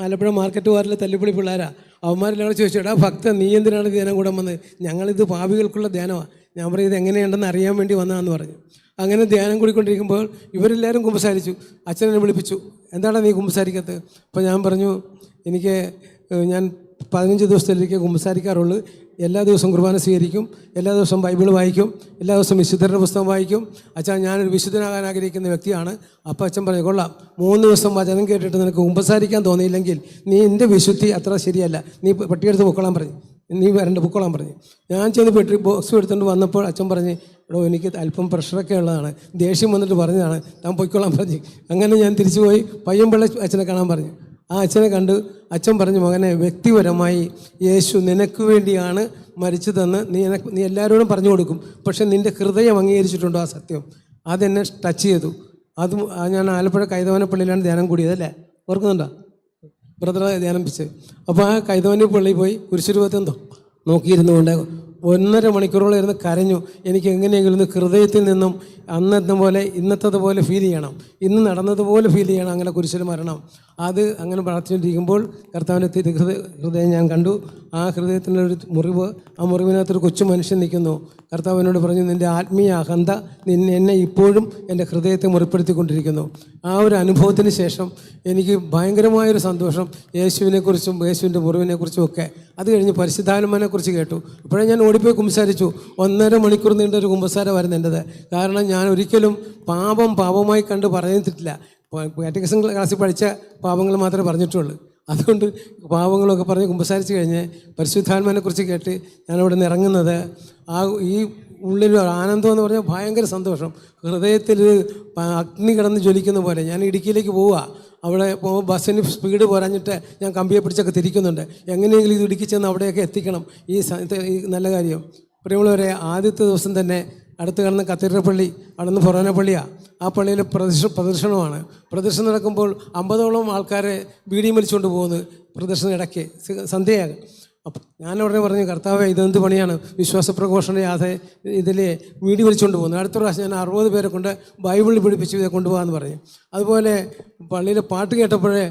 ആലപ്പുഴ മാർക്കറ്റ് വാറിലെ തല്ലിപ്പൊളി പിള്ളേരാ. അവന്മാരെല്ലാം ചോദിച്ചു, എടാ ഭക്ത, നീ എന്തിനാണ് ധ്യാനം കൂടാൻ വന്നത്? ഞങ്ങളിത് പാപികൾക്കുള്ള ധ്യാനമാണ്. ഞാൻ പറയും ഇത് എങ്ങനെയുണ്ടെന്ന് അറിയാൻ വേണ്ടി വന്നതാണെന്ന് പറഞ്ഞു. അങ്ങനെ ധ്യാനം കൂടിക്കൊണ്ടിരിക്കുമ്പോൾ ഇവരെല്ലാവരും കുമ്പസാരിച്ചു. അച്ഛനെ വിളിപ്പിച്ചു, എന്താണ് നീ കുമ്പസാരിക്കത്ത്? അപ്പോൾ ഞാൻ പറഞ്ഞു, ഞാൻ 15 ദിവസത്തിലേക്ക് കുമ്പസാരിക്കാറുള്ളൂ. എല്ലാ ദിവസവും കുർബാന സ്വീകരിക്കും, എല്ലാ ദിവസവും ബൈബിൾ വായിക്കും, എല്ലാ ദിവസവും വിശുദ്ധരുടെ പുസ്തകം വായിക്കും. അച്ഛൻ ഞാനൊരു വിശുദ്ധനാകാൻ ആഗ്രഹിക്കുന്ന വ്യക്തിയാണ്. അപ്പോൾ അച്ഛൻ പറഞ്ഞു, കൊള്ളാം, 3 ദിവസം വചനം കേട്ടിട്ട് നിനക്ക് കുമ്പസാരിക്കാൻ തോന്നിയില്ലെങ്കിൽ നിൻ്റെ വിശുദ്ധി അത്ര ശരിയല്ല, നീ പെട്ടിയെടുത്ത് പൊക്കോളാൻ പറഞ്ഞു, നീ പൊക്കോളാൻ പറഞ്ഞു. ഞാൻ ചെന്ന് പെട്ടി ബോക്സ് എടുത്തുകൊണ്ട് വന്നപ്പോൾ അച്ഛൻ പറഞ്ഞ്, എടോ എനിക്ക് അല്പം പ്രഷറൊക്കെ ഉള്ളതാണ്, ദേഷ്യം വന്നിട്ട് പറഞ്ഞതാണ്, താൻ പൊയ്ക്കോളാൻ പറഞ്ഞു. അങ്ങനെ ഞാൻ തിരിച്ചു പോയി പയ്യമ്പള്ളി അച്ഛനെ കാണാൻ പറഞ്ഞു. ആ അച്ഛനെ കണ്ട് അച്ഛൻ പറഞ്ഞു, മകനെ, വ്യക്തിപരമായി യേശു നിനക്ക് വേണ്ടിയാണ് മരിച്ചതെന്ന് നീ എല്ലാവരോടും പറഞ്ഞു കൊടുക്കും, പക്ഷെ നിൻ്റെ ഹൃദയം അംഗീകരിച്ചിട്ടുണ്ടോ ആ സത്യം? അതെന്നെ ടച്ച് ചെയ്തു. ഞാൻ ആലപ്പുഴ കൈതവനപ്പള്ളിയിലാണ് ധ്യാനം കൂടിയതല്ലേ, ഓർക്കുന്നുണ്ടോ? ബ്രദറെ ധ്യാനിപ്പിച്ച്. അപ്പോൾ ആ കൈതവന പള്ളി പോയി കുരിശുരൂപത്തെന്തോ നോക്കിയിരുന്നുകൊണ്ട് 1.5 മണിക്കൂറോളം ഇരുന്ന് കരഞ്ഞു. എനിക്ക് എങ്ങനെയെങ്കിലും ഹൃദയത്തിൽ നിന്നും അന്നത്തെ ഇന്നത്തതുപോലെ ഫീൽ ചെയ്യണം, ഇന്ന് നടന്നതുപോലെ ഫീൽ ചെയ്യണം, അങ്ങനെ കുരിശിൽ മരണം. അത് അങ്ങനെ പ്രാർത്ഥിച്ചുകൊണ്ടിരിക്കുമ്പോൾ കർത്താവിൻ്റെ ഹൃദയം ഞാൻ കണ്ടു. ആ ഹൃദയത്തിനൊരു മുറിവ്, ആ മുറിവിനകത്തൊരു കൊച്ചു മനുഷ്യൻ നിൽക്കുന്നു. കർത്താവിനോട് പറഞ്ഞു, നിൻ്റെ ആത്മീയ അഹന്ത എന്നെ ഇപ്പോഴും എൻ്റെ ഹൃദയത്തെ മുറിപ്പെടുത്തിക്കൊണ്ടിരിക്കുന്നു. ആ ഒരു അനുഭവത്തിന് ശേഷം എനിക്ക് ഭയങ്കരമായൊരു സന്തോഷം യേശുവിനെക്കുറിച്ചും യേശുവിൻ്റെ മുറിവിനെക്കുറിച്ചും ഒക്കെ. അത് കഴിഞ്ഞ് പരിശുദ്ധാത്മാവിനെക്കുറിച്ച് കേട്ടു. അപ്പോഴേ ഞാൻ ഓടിപ്പോയി കുമ്പസാരിച്ചു. 1.5 മണിക്കൂർ നീണ്ടൊരു കുമ്പസാരമായിരുന്നു എൻ്റെത്. കാരണം ഞാൻ ഒരിക്കലും പാപമായി കണ്ട് പറഞ്ഞിട്ടില്ല. കാറ്റഗിസം ക്ലാസ്സിൽ പഠിച്ച പാപങ്ങൾ മാത്രമേ പറഞ്ഞിട്ടുള്ളൂ. അതുകൊണ്ട് പാവങ്ങളൊക്കെ പറഞ്ഞ് കുമ്പസാരിച്ച് കഴിഞ്ഞ് പരിശുദ്ധാത്മാവിനെക്കുറിച്ച് കേട്ട് ഞാനവിടെ നിന്ന് ഇറങ്ങുന്നത് ഈ ഉള്ളിലൊരു ആനന്ദം എന്ന് പറഞ്ഞാൽ ഭയങ്കര സന്തോഷം. ഹൃദയത്തിൽ അഗ്നി കിടന്ന് ജ്വലിക്കുന്ന പോലെ. ഞാൻ ഇടുക്കിയിലേക്ക് പോവുക. അവിടെ പോകുമ്പോൾ ബസ്സിന് സ്പീഡ് പോരാഞ്ഞിട്ട് ഞാൻ കമ്പിയെ പിടിച്ചൊക്കെ തിരിക്കുന്നുണ്ട്. എങ്ങനെയെങ്കിലും ഇത് ഇടുക്കി ചെന്ന് അവിടെയൊക്കെ എത്തിക്കണം. ഈ നല്ല കാര്യം പ്രിയമുള്ളവരെ, ആദ്യത്തെ ദിവസം തന്നെ അടുത്ത് കാണുന്ന കത്തീഡ്രൽ പള്ളി, അവിടെ നിന്ന് ഫൊറോന പള്ളിയാണ്. ആ പള്ളിയിൽ പ്രദർശനമാണ്. പ്രദർശനം നടക്കുമ്പോൾ 50ഓളം ആൾക്കാരെ ബീഡി വലിച്ചുകൊണ്ട് പോകുന്നത് പ്രദർശനം ഇടയ്ക്ക് സന്ധ്യയാകും. അപ്പം ഞാൻ ഉടനെ പറഞ്ഞു, കർത്താവേ, ഇതെന്ത് പണിയാണ്? വിശ്വാസ പ്രഘോഷണ യാഥ ഇതിൽ വീടി വലിച്ചുകൊണ്ട് പോകുന്നത്. അടുത്ത പ്രാവശ്യം ഞാൻ 60 പേരെ കൊണ്ട് ബൈബിളിൽ പിടിപ്പിച്ച് ഇതെ കൊണ്ടുപോകാമെന്ന് പറഞ്ഞു. അതുപോലെ പള്ളിയിൽ പാട്ട് കേട്ടപ്പോഴേ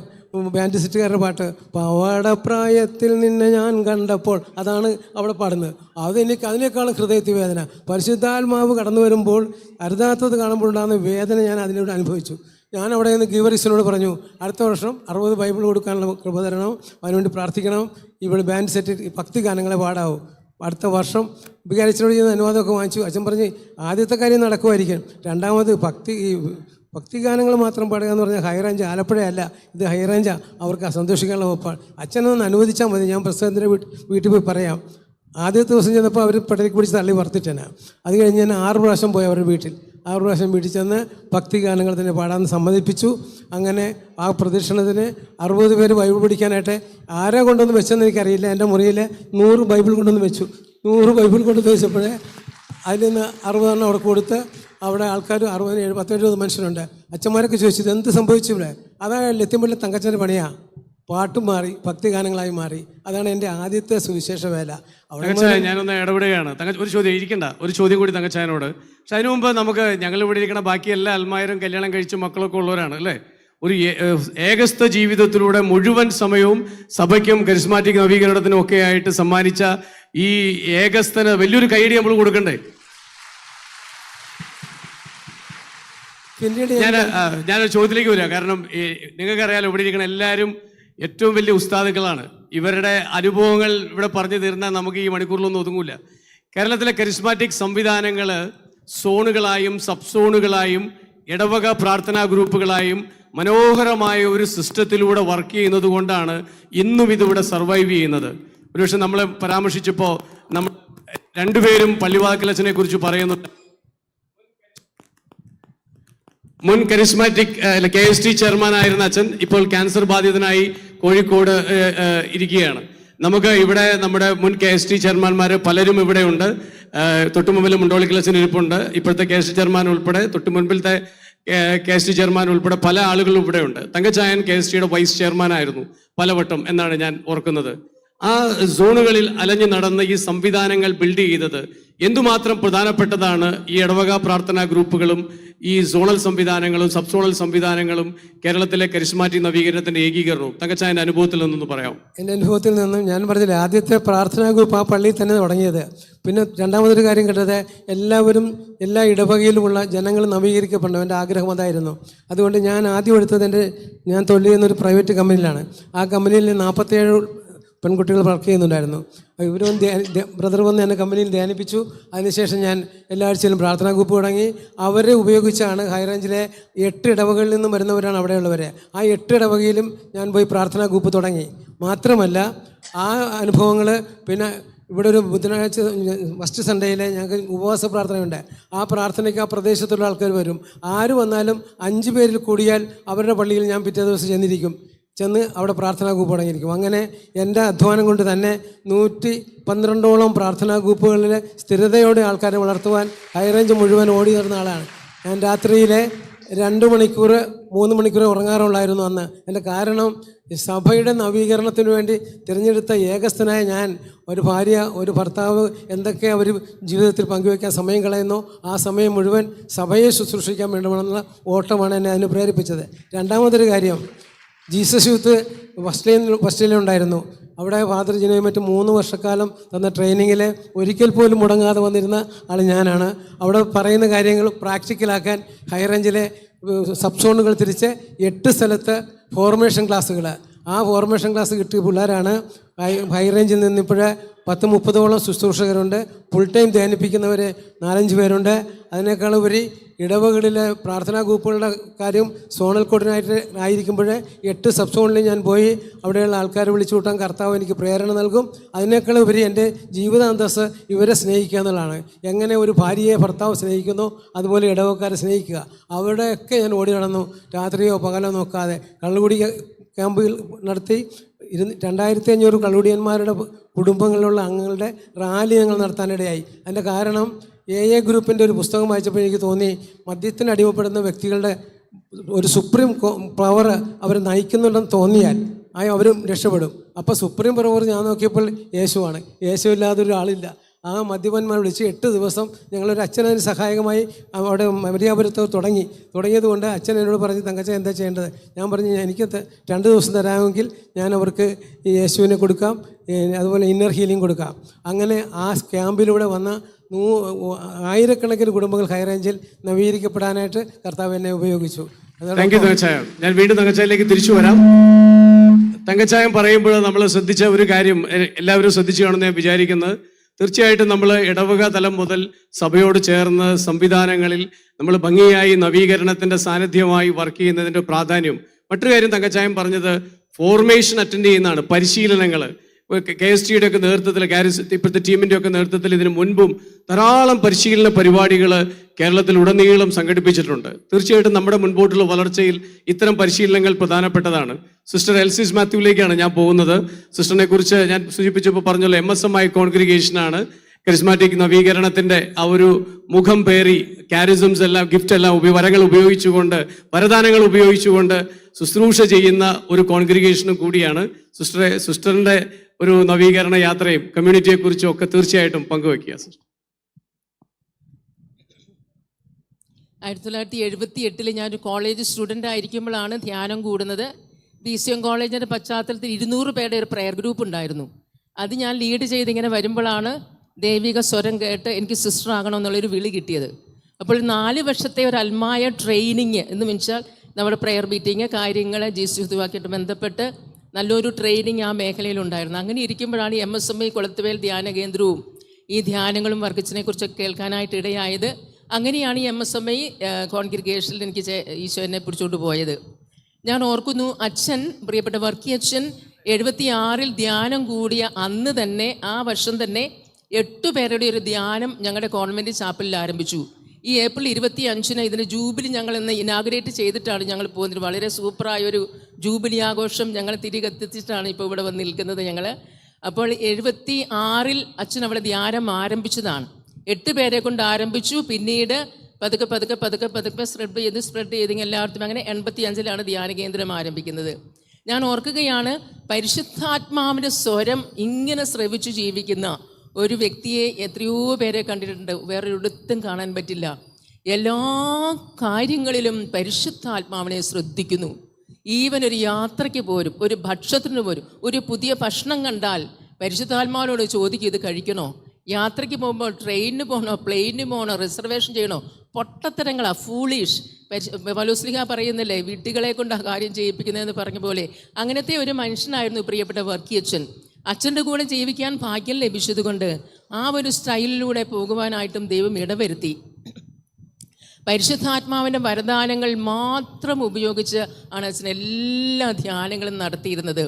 ബാൻഡ് സെറ്റുകാരുടെ പാട്ട്, പവാടപ്രായത്തിൽ നിന്നെ ഞാൻ കണ്ടപ്പോൾ, അതാണ് അവിടെ പാടുന്നത്. അതിനേക്കാളും ഹൃദയത്തിൽ വേദന. പരിശുദ്ധാത്മാവ് കടന്നു വരുമ്പോൾ അരുതാത്തത് കാണുമ്പോൾ ഉണ്ടാകുന്ന വേദന ഞാൻ അതിലൂടെ അനുഭവിച്ചു. ഞാൻ അവിടെ നിന്ന് ഗീവറിസിനോട് പറഞ്ഞു, അടുത്ത വർഷം 60 ബൈബിൾ കൊടുക്കാനുള്ള കൃപ തരണം, അതിനുവേണ്ടി പ്രാർത്ഥിക്കണം. ഇവിടെ ബാൻഡ് സെറ്റ് ഭക്തി ഗാനങ്ങളെ പാടാവും. അടുത്ത വർഷം വികാരിച്ചനോട് ചെയ്യുന്ന അനുവാദമൊക്കെ വാങ്ങിച്ചു. അച്ഛൻ പറഞ്ഞ് ആദ്യത്തെ കാര്യം നടക്കുമായിരിക്കും, രണ്ടാമത് ഭക്തിഗാനങ്ങൾ മാത്രം പാടുക എന്ന് പറഞ്ഞാൽ ഹൈറേഞ്ച്, ആലപ്പുഴയല്ല, ഇത് ഹൈറേഞ്ചാണ്, അവർക്ക് സന്തോഷിക്കാനുള്ള വപ്പാണ്. അച്ഛനൊന്ന് അനുവദിച്ചാൽ മതി, ഞാൻ പ്രസിഡന്റിൻ്റെ വീട്ടിൽ പോയി പറയാം. ആദ്യത്തെ ദിവസം ചെന്നപ്പോൾ അവർ പടലേക്ക് പിടിച്ച് തള്ളി വറുത്തിട്ടേനാ. അത് കഴിഞ്ഞ് ഞാൻ 6 പ്രാവശ്യം പോയി അവരുടെ വീട്ടിൽ. 6 പ്രാവശ്യം വീട്ടിൽ ചെന്ന് ഭക്തി ഗാനങ്ങൾ തന്നെ പാടാൻ സമ്മതിപ്പിച്ചു. അങ്ങനെ ആ പ്രദക്ഷിണത്തിന് 60 പേര് ബൈബിൾ പഠിക്കാനായിട്ട് ആരെ കൊണ്ടൊന്ന് വെച്ചെന്ന് എനിക്കറിയില്ല. എൻ്റെ മുറിയിൽ 100 ബൈബിൾ കൊണ്ടൊന്ന് വെച്ചു. 100 ബൈബിൾ കൊണ്ടുവന്ന് വെച്ചപ്പോഴേ അതിൽ നിന്ന് 60 അവിടെ കൊടുത്ത് അവിടെ ആൾക്കാർ 60-70 മനുഷ്യരുണ്ട്. അച്ഛന്മാരൊക്കെ ചോദിച്ചു ഇതെന്ത് സംഭവിച്ചു ഇവിടെ? അതാണ് എത്തിയപ്പോൾ തങ്കച്ചൻ്റെ പണിയാണ്. പാട്ടും മാറി, ഭക്തിഗാനങ്ങളായി മാറി. അതാണ് എൻ്റെ ആദ്യത്തെ സുവിശേഷ വേല. തങ്കച്ചായ, ഞാനൊന്ന് ഇടപെടുകയാണ്. ഒരു ചോദ്യം ഇരിക്കണ്ട, ഒരു ചോദ്യം കൂടി തങ്കച്ചായനോട്. പക്ഷെ അതിനു മുമ്പ് നമുക്ക് ഞങ്ങളിവിടെ ഇരിക്കുന്ന ബാക്കി എല്ലാ അൽമാരും കല്യാണം കഴിച്ച് മക്കളൊക്കെ ഉള്ളവരാണ് അല്ലേ? ഒരു ഏകസ്ഥ ജീവിതത്തിലൂടെ മുഴുവൻ സമയവും സഭയ്ക്കും കരിസ്മാറ്റിക് നവീകരണത്തിനും ഒക്കെ ആയിട്ട് സമ്മാനിച്ച ഈ ഏകസ്ഥന് വലിയൊരു കൈയടി നമ്മൾ കൊടുക്കണ്ടേ? പിന്നീട് ഞാനൊരു ചോദ്യത്തിലേക്ക് വരിക. കാരണം നിങ്ങൾക്കറിയാലോ, ഇവിടെ ഇരിക്കുന്ന എല്ലാവരും ഏറ്റവും വലിയ ഉസ്താദുക്കളാണ്. ഇവരുടെ അനുഭവങ്ങൾ ഇവിടെ പറഞ്ഞു തീർന്നാൽ നമുക്ക് ഈ മണിക്കൂറിലൊന്നും ഒതുങ്ങൂല. കേരളത്തിലെ കരിസ്മാറ്റിക് സംവിധാനങ്ങൾ സോണുകളായും സബ് സോണുകളായും ഇടവക പ്രാർത്ഥനാ ഗ്രൂപ്പുകളായും മനോഹരമായ ഒരു സിസ്റ്റത്തിലൂടെ വർക്ക് ചെയ്യുന്നത് കൊണ്ടാണ് ഇന്നും ഇതിവിടെ സർവൈവ് ചെയ്യുന്നത്. ഒരുപക്ഷെ നമ്മളെ പരാമർശിച്ചപ്പോൾ നമ്മൾ രണ്ടുപേരും പള്ളിവാക്കലച്ചനെ കുറിച്ച് പറയുന്നുണ്ട്. മുൻ കരിസ്മാറ്റിക് KST ചെയർമാൻ ആയിരുന്ന അച്ഛൻ ഇപ്പോൾ ക്യാൻസർ ബാധിതനായി കോഴിക്കോട് ഇരിക്കുകയാണ്. നമുക്ക് ഇവിടെ നമ്മുടെ മുൻ KST ചെയർമാൻമാർ പലരും ഇവിടെ ഉണ്ട്. തൊട്ടുമുമ്പിൽ മുണ്ടോളിക്കലച്ചൻ ഇരിപ്പുണ്ട്. ഇപ്പോഴത്തെ KST ചെയർമാൻ ഉൾപ്പെടെ, തൊട്ടു മുൻപിലത്തെ KST ചെയർമാൻ ഉൾപ്പെടെ പല ആളുകളും ഇവിടെ ഉണ്ട്. തങ്കച്ചായൻ KSTയുടെ വൈസ് ചെയർമാൻ ആയിരുന്നു പലവട്ടം എന്നാണ് ഞാൻ ഓർക്കുന്നത്. ആ സോണുകളിൽ അലഞ്ഞു നടന്ന് ഈ സംവിധാനങ്ങൾ ബിൽഡ് ചെയ്തത് എന്തുമാത്രം പ്രധാനപ്പെട്ടതാണ്. ഈ ഇടവക പ്രാർത്ഥനാ ഗ്രൂപ്പുകളും ഈ സോണൽ സംവിധാനങ്ങളും സബ് സോണൽ സംവിധാനങ്ങളും കേരളത്തിലെ കരിസ്മാറ്റിക് നവീകരണത്തിന്റെ ഏകീകരണവും തങ്കച്ചായന്റെ അനുഭവത്തിൽ നിന്നൊന്ന് പറയാം. എൻ്റെ അനുഭവത്തിൽ നിന്നും ഞാൻ പറഞ്ഞില്ല, ആദ്യത്തെ പ്രാർത്ഥനാ ഗ്രൂപ്പ് ആ പള്ളിയിൽ തന്നെ തുടങ്ങിയത്. പിന്നെ രണ്ടാമതൊരു കാര്യം കേട്ടത്, എല്ലാവരും എല്ലാ ഇടവകയിലുമുള്ള ജനങ്ങൾ നവീകരിക്കപ്പെടണം. എൻ്റെ ആഗ്രഹം അതായിരുന്നു. അതുകൊണ്ട് ഞാൻ ആദ്യം എടുത്തത് ഞാൻ തൊഴിൽ ചെയ്യുന്നൊരു പ്രൈവറ്റ് കമ്പനിയിലാണ്. ആ കമ്പനിയിൽ 47 പെൺകുട്ടികൾ വർക്ക് ചെയ്യുന്നുണ്ടായിരുന്നു. ഇവരും ബ്രദർ വന്ന് എന്നെ കമ്പനിയിൽ ധ്യാനിപ്പിച്ചു. അതിനുശേഷം ഞാൻ എല്ലാ ആഴ്ചയിലും പ്രാർത്ഥനാ ഗ്രൂപ്പ് തുടങ്ങി. അവരെ ഉപയോഗിച്ചാണ് ഹൈറേഞ്ചിലെ 8 ഇടവകളിൽ നിന്നും വരുന്നവരാണ് അവിടെയുള്ളവരെ. ആ 8 ഇടവകയിലും ഞാൻ പോയി പ്രാർത്ഥനാ ഗ്രൂപ്പ് തുടങ്ങി. മാത്രമല്ല ആ അനുഭവങ്ങൾ പിന്നെ ഇവിടെ ഒരു ബുധനാഴ്ച ഫസ്റ്റ് സൺഡേയിലെ ഞങ്ങൾക്ക് ഉപവാസ പ്രാർത്ഥനയുണ്ട്. ആ പ്രാർത്ഥനയ്ക്ക് ആ പ്രദേശത്തുള്ള ആൾക്കാർ വരും. ആര് വന്നാലും 5 പേരിൽ കൂടിയാൽ അവരുടെ പള്ളിയിൽ ഞാൻ പിറ്റേ ദിവസം ചെന്ന് അവിടെ പ്രാർത്ഥനാ ഗ്രൂപ്പ് തുടങ്ങിയിരിക്കും. അങ്ങനെ എൻ്റെ അധ്വാനം കൊണ്ട് തന്നെ 112ഓളം പ്രാർത്ഥനാ ഗ്രൂപ്പുകളിൽ സ്ഥിരതയോടെ ആൾക്കാരെ വളർത്തുവാൻ ഹൈറേഞ്ച് മുഴുവൻ ഓടി നടന്ന ആളാണ് ഞാൻ. രാത്രിയിലെ 2 മണിക്കൂർ 3 മണിക്കൂർ ഉറങ്ങാറുള്ളായിരുന്നു അന്ന്. എൻ്റെ കാരണം സഭയുടെ നവീകരണത്തിന് വേണ്ടി തിരഞ്ഞെടുത്ത ഏകസ്ഥനായ ഞാൻ, ഒരു ഭാര്യ ഒരു ഭർത്താവ് എന്തൊക്കെ അവർ ജീവിതത്തിൽ പങ്കുവയ്ക്കാൻ സമയം കളയുന്നോ ആ സമയം മുഴുവൻ സഭയെ ശുശ്രൂഷിക്കാൻ വേണ്ടുമെന്നുള്ള ഓട്ടമാണ് എന്നെ അതിന് പ്രേരിപ്പിച്ചത്. രണ്ടാമതൊരു കാര്യം, ജീസസ് യൂത്ത് ഓസ്ട്രേലിയ അവിടെ ഫാദർ ജിനോയും മറ്റും 3 വർഷക്കാലം തന്ന ട്രെയിനിങ്ങിൽ ഒരിക്കൽ പോലും മുടങ്ങാതെ വന്നിരുന്ന ആൾ ഞാനാണ്. അവിടെ പറയുന്ന കാര്യങ്ങൾ പ്രാക്ടിക്കലാക്കാൻ ഹൈറേഞ്ചിലെ സബ് സോണുകൾ തിരിച്ച് 8 സ്ഥലത്ത് ഫോർമേഷൻ ക്ലാസ്സുകൾ, ആ ഫോർമേഷൻ ക്ലാസ് കിട്ടിയ പിള്ളേരാണ്. ഹൈറേഞ്ചിൽ നിന്നിപ്പോൾ 10-30ഓളം ശുശ്രൂഷകരുണ്ട്. ഫുൾ ടൈം ധ്യാനിപ്പിക്കുന്നവർ 4-5 പേരുണ്ട്. അതിനേക്കാളുപരി ഇടവകളിലെ പ്രാർത്ഥനാ ഗ്രൂപ്പുകളുടെ കാര്യം സോണൽ കോർഡിനേറ്റർ ആയിരിക്കുമ്പോൾ 8 സബ് സോണിൽ ഞാൻ പോയി അവിടെയുള്ള ആൾക്കാരെ വിളിച്ചു കൂട്ടാൻ കർത്താവ് എനിക്ക് പ്രേരണ നൽകും. അതിനേക്കാളുപരി എൻ്റെ ജീവിതാന്തസ് ഇവരെ സ്നേഹിക്കുക എന്നുള്ളതാണ്. എങ്ങനെ ഒരു ഭാര്യയെ ഭർത്താവ് സ്നേഹിക്കുന്നോ അതുപോലെ ഇടവക്കാരെ സ്നേഹിക്കുക. അവിടെയൊക്കെ ഞാൻ ഓടി നടന്നു, രാത്രിയോ പകലോ നോക്കാതെ. കള്ളുകുടി ക്യാമ്പുകൾ നടത്തി 2500 കള്ളുകുടിയന്മാരുടെ കുടുംബങ്ങളിലുള്ള അംഗങ്ങളുടെ റാലി ഞങ്ങൾ നടത്താനിടയായി. അതിൻ്റെ കാരണം AA ഗ്രൂപ്പിൻ്റെ ഒരു പുസ്തകം വായിച്ചപ്പോൾ എനിക്ക് തോന്നി, മദ്യത്തിന് അടിമപ്പെടുന്ന വ്യക്തികളുടെ ഒരു സുപ്രീം പവർ അവർ നയിക്കുന്നുണ്ടെന്ന് തോന്നിയാൽ അവരും രക്ഷപ്പെടും. അപ്പോൾ സുപ്രീം പവർ ഞാൻ നോക്കിയപ്പോൾ യേശുവാണ്. യേശു ഇല്ലാതെ ഒരാളില്ല. ആ മദ്യപന്മാർ വിളിച്ച് 8 ദിവസം ഞങ്ങളൊരു അച്ഛനതിന് സഹായകമായി അവിടെ മരിയാപുരത്ത് തുടങ്ങിയത് കൊണ്ട് അച്ഛൻ എന്നോട് പറഞ്ഞ്, തങ്കച്ച എന്താ ചെയ്യേണ്ടത്? ഞാൻ പറഞ്ഞു, എനിക്ക് 2 ദിവസം തരാമെങ്കിൽ ഞാൻ അവർക്ക് യേശുവിനെ കൊടുക്കാം, അതുപോലെ ഇന്നർ ഹീലിംഗ് കൊടുക്കാം. അങ്ങനെ ആ ക്യാമ്പിലൂടെ വന്ന 1000കണക്കിന് കുടുംബങ്ങൾ ഹൈറേഞ്ചിൽ നവീകരിക്കപ്പെടാനായിട്ട് കർത്താവ് എന്നെ ഉപയോഗിച്ചു. Thank you Thankachayan. ഞാൻ വീണ്ടും തങ്കച്ചായനിലേക്ക് തിരിച്ചു വരാം. തങ്കച്ചായം പറയുമ്പോൾ നമ്മൾ ശ്രദ്ധിച്ച ഒരു കാര്യം എല്ലാവരും ശ്രദ്ധിച്ചു കാണുമെന്ന് ഞാൻ വിചാരിക്കുന്നത്, തീർച്ചയായിട്ടും നമ്മൾ ഇടവക തലം മുതൽ സഭയോട് ചേർന്ന് സംവിധാനങ്ങളിൽ നമ്മൾ ഭംഗിയായി നവീകരണത്തിന്റെ സാന്നിധ്യമായി വർക്ക് ചെയ്യുന്നതിന്റെ പ്രാധാന്യം. മറ്റൊരു കാര്യം തങ്കച്ചായം പറഞ്ഞത് ഫോർമേഷൻ അറ്റൻഡ് ചെയ്യുന്നതാണ്, പരിശീലനങ്ങൾ. KSTയുടെ ഒക്കെ നേതൃത്വത്തിൽ, ഇപ്പോഴത്തെ ടീമിൻ്റെ ഒക്കെ നേതൃത്വത്തിൽ ഇതിനു മുൻപും ധാരാളം പരിശീലന പരിപാടികൾ കേരളത്തിലുടനീളം സംഘടിപ്പിച്ചിട്ടുണ്ട്. തീർച്ചയായിട്ടും നമ്മുടെ മുൻപോട്ടുള്ള വളർച്ചയിൽ ഇത്തരം പരിശീലനങ്ങൾ പ്രധാനപ്പെട്ടതാണ്. സിസ്റ്റർ എൽസിസ് മാത്യുവിലേക്കാണ് ഞാൻ പോകുന്നത്. സിസ്റ്ററിനെ കുറിച്ച് ഞാൻ സൂചിപ്പിച്ചപ്പോൾ പറഞ്ഞല്ലോ, MSMI കോൺഗ്രിഗേഷനാണ്. കരിസ്മാറ്റിക് നവീകരണത്തിൻ്റെ ആ ഒരു മുഖം പേറി കാരിസംസ് എല്ലാം, ഗിഫ്റ്റ് എല്ലാം വരങ്ങൾ ഉപയോഗിച്ചുകൊണ്ട്, വരദാനങ്ങൾ ഉപയോഗിച്ചുകൊണ്ട് ശുശ്രൂഷ ചെയ്യുന്ന ഒരു കോൺഗ്രിഗേഷനും കൂടിയാണ്. സിസ്റ്ററിൻ്റെ ഒരു നവീകരണ യാത്രയും കമ്മ്യൂണിറ്റിയെക്കുറിച്ചും ഒക്കെ തീർച്ചയായിട്ടും പങ്കുവയ്ക്കുക. 1978 ഞാനൊരു കോളേജ് സ്റ്റുഡൻ്റ് ആയിരിക്കുമ്പോഴാണ് ധ്യാനം കൂടുന്നത്. BCM കോളേജിൻ്റെ പശ്ചാത്തലത്തിൽ 200 പേരുടെ ഒരു പ്രെയർ ഗ്രൂപ്പ് ഉണ്ടായിരുന്നു. അത് ഞാൻ ലീഡ് ചെയ്തിങ്ങനെ വരുമ്പോഴാണ് ദൈവിക സ്വരം കേട്ട് എനിക്ക് സിസ്റ്റർ ആകണമെന്നുള്ളൊരു വിളി കിട്ടിയത്. അപ്പോൾ 4 വർഷത്തെ ഒരു അൽമായ ട്രെയിനിങ് എന്ന് വെച്ചാൽ നമ്മുടെ പ്രെയർ മീറ്റിങ്, കാര്യങ്ങൾ ജീസുവാക്കിയിട്ട് ബന്ധപ്പെട്ട് നല്ലൊരു ട്രെയിനിങ് ആ മേഖലയിലുണ്ടായിരുന്നു. അങ്ങനെ ഇരിക്കുമ്പോഴാണ് MSMI കൊളത്തുവേൽ ധ്യാന കേന്ദ്രവും ഈ ധ്യാനങ്ങളും വർഗിച്ചിനെ കുറിച്ചൊക്കെ കേൾക്കാനായിട്ട് ഇടയായത്. അങ്ങനെയാണ് ഈ MSMI കോൺഗ്രിഗേഷനിൽ എനിക്ക് ഈശോ എന്നെ പിടിച്ചുകൊണ്ട് പോയത്. ഞാൻ ഓർക്കുന്നു, അച്ഛൻ, പ്രിയപ്പെട്ട വർക്കി അച്ഛൻ 76 ധ്യാനം കൂടിയ അന്ന് തന്നെ, ആ വർഷം തന്നെ 8 പേരുടെ ഒരു ധ്യാനം ഞങ്ങളുടെ കോൺവെൻറ്റ് ചാപ്പലിൽ ആരംഭിച്ചു. ഈ ഏപ്രിൽ 25 ഇതിന് ജൂബിലി ഞങ്ങൾ ഇന്ന് ഇനാഗുറേറ്റ് ചെയ്തിട്ടാണ് ഞങ്ങൾ പോകുന്നത്. വളരെ സൂപ്പറായൊരു ജൂബിലി ആഘോഷം ഞങ്ങൾ തിരികെത്തിച്ചിട്ടാണ് ഇപ്പോൾ ഇവിടെ വന്ന് നിൽക്കുന്നത് ഞങ്ങൾ. അപ്പോൾ 76 അച്ഛൻ അവിടെ ധ്യാനം ആരംഭിച്ചതാണ്. 8 പേരെ കൊണ്ട് ആരംഭിച്ചു. പിന്നീട് പതുക്കെ സ്പ്രെഡ് ചെയ്ത് എല്ലായിടത്തും അങ്ങനെ 85 ധ്യാന കേന്ദ്രം ആരംഭിക്കുന്നത്. ഞാൻ ഓർക്കുകയാണ്, പരിശുദ്ധാത്മാവിൻ്റെ സ്വരം ഇങ്ങനെ ശ്രവിച്ചു ജീവിക്കുന്ന ഒരു വ്യക്തിയെ എത്രയോ പേരെ കണ്ടിട്ടുണ്ട്, വേറൊരിടത്തും കാണാൻ പറ്റില്ല. എല്ലാ കാര്യങ്ങളിലും പരിശുദ്ധാത്മാവിനെ ശ്രദ്ധിക്കുന്നു. ഈവൻ ഒരു യാത്രയ്ക്ക് പോലും, ഒരു ഭക്ഷണത്തിന് പോലും, ഒരു പുതിയ ഭക്ഷണം കണ്ടാൽ പരിശുദ്ധാത്മാവിനോട് ചോദിക്കും, ഇത് കഴിക്കണോ? യാത്രയ്ക്ക് പോകുമ്പോൾ ട്രെയിനിന് പോകണോ, പ്ലെയിനിന് പോകണോ, റിസർവേഷൻ ചെയ്യണോ? പൊട്ടത്തരങ്ങളാ, ഫൂളിഷ്. പൗലോസ്ലീഹ പറയുന്നില്ലേ, വിഡ്ഢികളെ കൊണ്ട് ആ കാര്യം ചെയ്യിപ്പിക്കുന്നതെന്ന് പറഞ്ഞ പോലെ അങ്ങനത്തെ ഒരു മനുഷ്യനായിരുന്നു പ്രിയപ്പെട്ട വർക്കി അച്ഛൻ. അച്ഛൻ്റെ കൂടെ ജീവിക്കാൻ ഭാഗ്യം ലഭിച്ചതുകൊണ്ട് ആ ഒരു സ്റ്റൈലിലൂടെ പോകുവാനായിട്ടും ദൈവം ഇടവരുത്തി. പരിശുദ്ധാത്മാവിൻ്റെ വരദാനങ്ങൾ മാത്രം ഉപയോഗിച്ച് ആണ് അച്ഛൻ എല്ലാ ധ്യാനങ്ങളും നടത്തിയിരുന്നത്.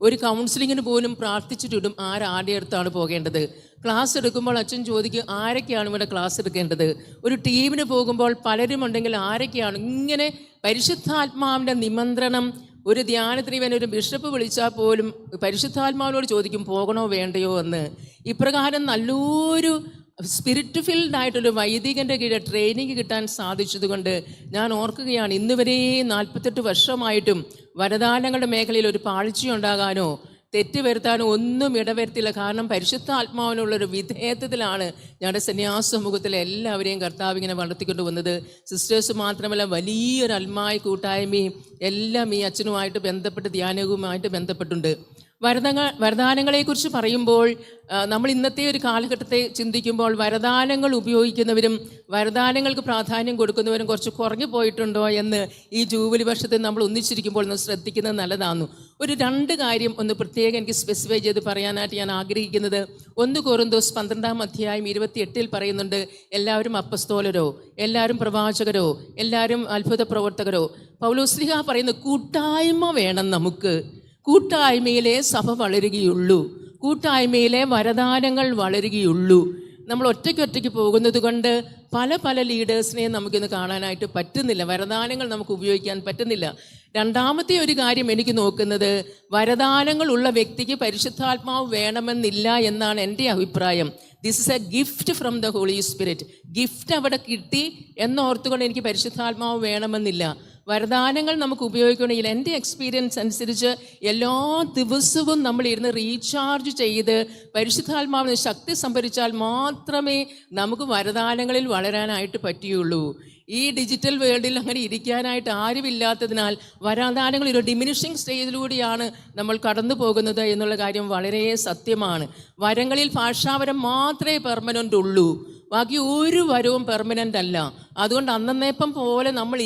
ഒരു കൗൺസിലിങ്ങിന് പോലും പ്രാർത്ഥിച്ചിട്ടിടും ആരുടെ അടുത്താണ് പോകേണ്ടത്. ക്ലാസ് എടുക്കുമ്പോൾ അച്ഛൻ ചോദിക്കും, ആരൊക്കെയാണ് ഇവിടെ ക്ലാസ് എടുക്കേണ്ടത്. ഒരു ടീമിന് പോകുമ്പോൾ പലരും ഉണ്ടെങ്കിൽ ആരൊക്കെയാണ്. ഇങ്ങനെ പരിശുദ്ധാത്മാവിൻ്റെ നിമന്ത്രണം. ഒരു ധ്യാനത്തിന് ഇവൻ ഒരു ബിഷപ്പ് വിളിച്ചാൽ പോലും പരിശുദ്ധാത്മാവിനോട് ചോദിക്കും, പോകണോ വേണ്ടയോ എന്ന്. ഇപ്രകാരം നല്ലൊരു സ്പിരിറ്റ് ഫിൽഡ് ആയിട്ടൊരു വൈദികൻ്റെ കീഴിൽ ട്രെയിനിങ് കിട്ടാൻ സാധിച്ചതുകൊണ്ട് ഞാൻ ഓർക്കുകയാണ്, ഇന്ന് വരെ 48 വർഷമായിട്ടും വരദാനങ്ങളുടെ മേഖലയിൽ ഒരു പാഴ്ചയുണ്ടാകാനോ തെറ്റ് വരുത്താനോ ഒന്നും ഇടവരുത്തില്ല. കാരണം പരിശുദ്ധാത്മാവിനുള്ളൊരു വിധേയത്വത്തിലാണ് ഞങ്ങളുടെ സന്യാസ സമൂഹത്തിലെ എല്ലാവരെയും കർത്താവ് ഇങ്ങനെ വളർത്തിക്കൊണ്ട് വന്നത്. സിസ്റ്റേഴ്സ് മാത്രമല്ല, വലിയൊരു അൽമായ കൂട്ടായ്മയും എല്ലാം ഈ അച്ഛനുമായിട്ട് ബന്ധപ്പെട്ട്, ധ്യാനവുമായിട്ട് ബന്ധപ്പെട്ടുണ്ട്. വരദാനങ്ങളെക്കുറിച്ച് പറയുമ്പോൾ നമ്മൾ ഇന്നത്തെ ഒരു കാലഘട്ടത്തെ ചിന്തിക്കുമ്പോൾ വരദാനങ്ങൾ ഉപയോഗിക്കുന്നവരും വരദാനങ്ങൾക്ക് പ്രാധാന്യം കൊടുക്കുന്നവരും കുറച്ച് കുറഞ്ഞു പോയിട്ടുണ്ടോ എന്ന് ഈ ജൂബിലി വർഷത്തിൽ നമ്മൾ ഒന്നിച്ചിരിക്കുമ്പോൾ ഒന്ന് ശ്രദ്ധിക്കുന്നത് നല്ലതാണെന്നു. ഒരു 2 കാര്യം ഒന്ന് പ്രത്യേകം എനിക്ക് സ്പെസിഫൈ ചെയ്ത് പറയാനായിട്ട് ഞാൻ ആഗ്രഹിക്കുന്നത്. 1 കൊറിന്തോസ് 12-ാം അധ്യായം 28 പറയുന്നുണ്ട്, എല്ലാവരും അപ്പസ്തോലരോ, എല്ലാവരും പ്രവാചകരോ, എല്ലാവരും അത്ഭുത പ്രവർത്തകരോ. പൗലോസ്ലീഹ പറയുന്നു, കൂട്ടായ്മ വേണം നമുക്ക്. കൂട്ടായ്മയിലെ സഭ വളരുകയുള്ളൂ, കൂട്ടായ്മയിലെ വരദാനങ്ങൾ വളരുകയുള്ളൂ. നമ്മൾ ഒറ്റയ്ക്ക് പോകുന്നത് കൊണ്ട് പല ലീഡേഴ്സിനെയും നമുക്കിന്ന് കാണാനായിട്ട് പറ്റുന്നില്ല. വരദാനങ്ങൾ നമുക്ക് ഉപയോഗിക്കാൻ പറ്റുന്നില്ല. രണ്ടാമത്തെ ഒരു കാര്യം എനിക്ക് നോക്കുന്നത്, വരദാനങ്ങൾ ഉള്ള വ്യക്തിക്ക് പരിശുദ്ധാത്മാവ് വേണമെന്നില്ല എന്നാണ് എൻ്റെ അഭിപ്രായം. This is a gift from the holy spirit. Gift അവിടെ കിട്ടി എന്നോർത്തുകൊണ്ട് എനിക്ക് പരിശുദ്ധാത്മാവ് വേണമെന്നില്ല. വരദാനങ്ങൾ നമുക്ക് ഉപയോഗിക്കണമെങ്കിൽ എൻ്റെ എക്സ്പീരിയൻസ് അനുസരിച്ച് എല്ലാ ദിവസവും നമ്മൾ ഇരുന്ന് റീചാർജ് ചെയ്ത് പരിശുദ്ധാത്മാവിന് ശക്തി സംഭരിച്ചാൽ മാത്രമേ നമുക്ക് വരദാനങ്ങളിൽ വളരാനായിട്ട് പറ്റുകയുള്ളൂ. ഈ ഡിജിറ്റൽ വേൾഡിൽ അങ്ങനെ ഇരിക്കാനായിട്ട് ആരുമില്ലാത്തതിനാൽ വരദാനങ്ങൾ ഒരു ഡിമിനിഷിങ് സ്റ്റേജിലൂടെയാണ് നമ്മൾ കടന്നു പോകുന്നത് എന്നുള്ള കാര്യം വളരെ സത്യമാണ്. വരങ്ങളിൽ ഭാഷാവരം മാത്രമേ പെർമനൻ്റ് ഉള്ളൂ, ബാക്കി ഒരു വരവും പെർമനൻ്റ് അല്ല. അതുകൊണ്ട് അന്നേപ്പം പോലെ നമ്മൾ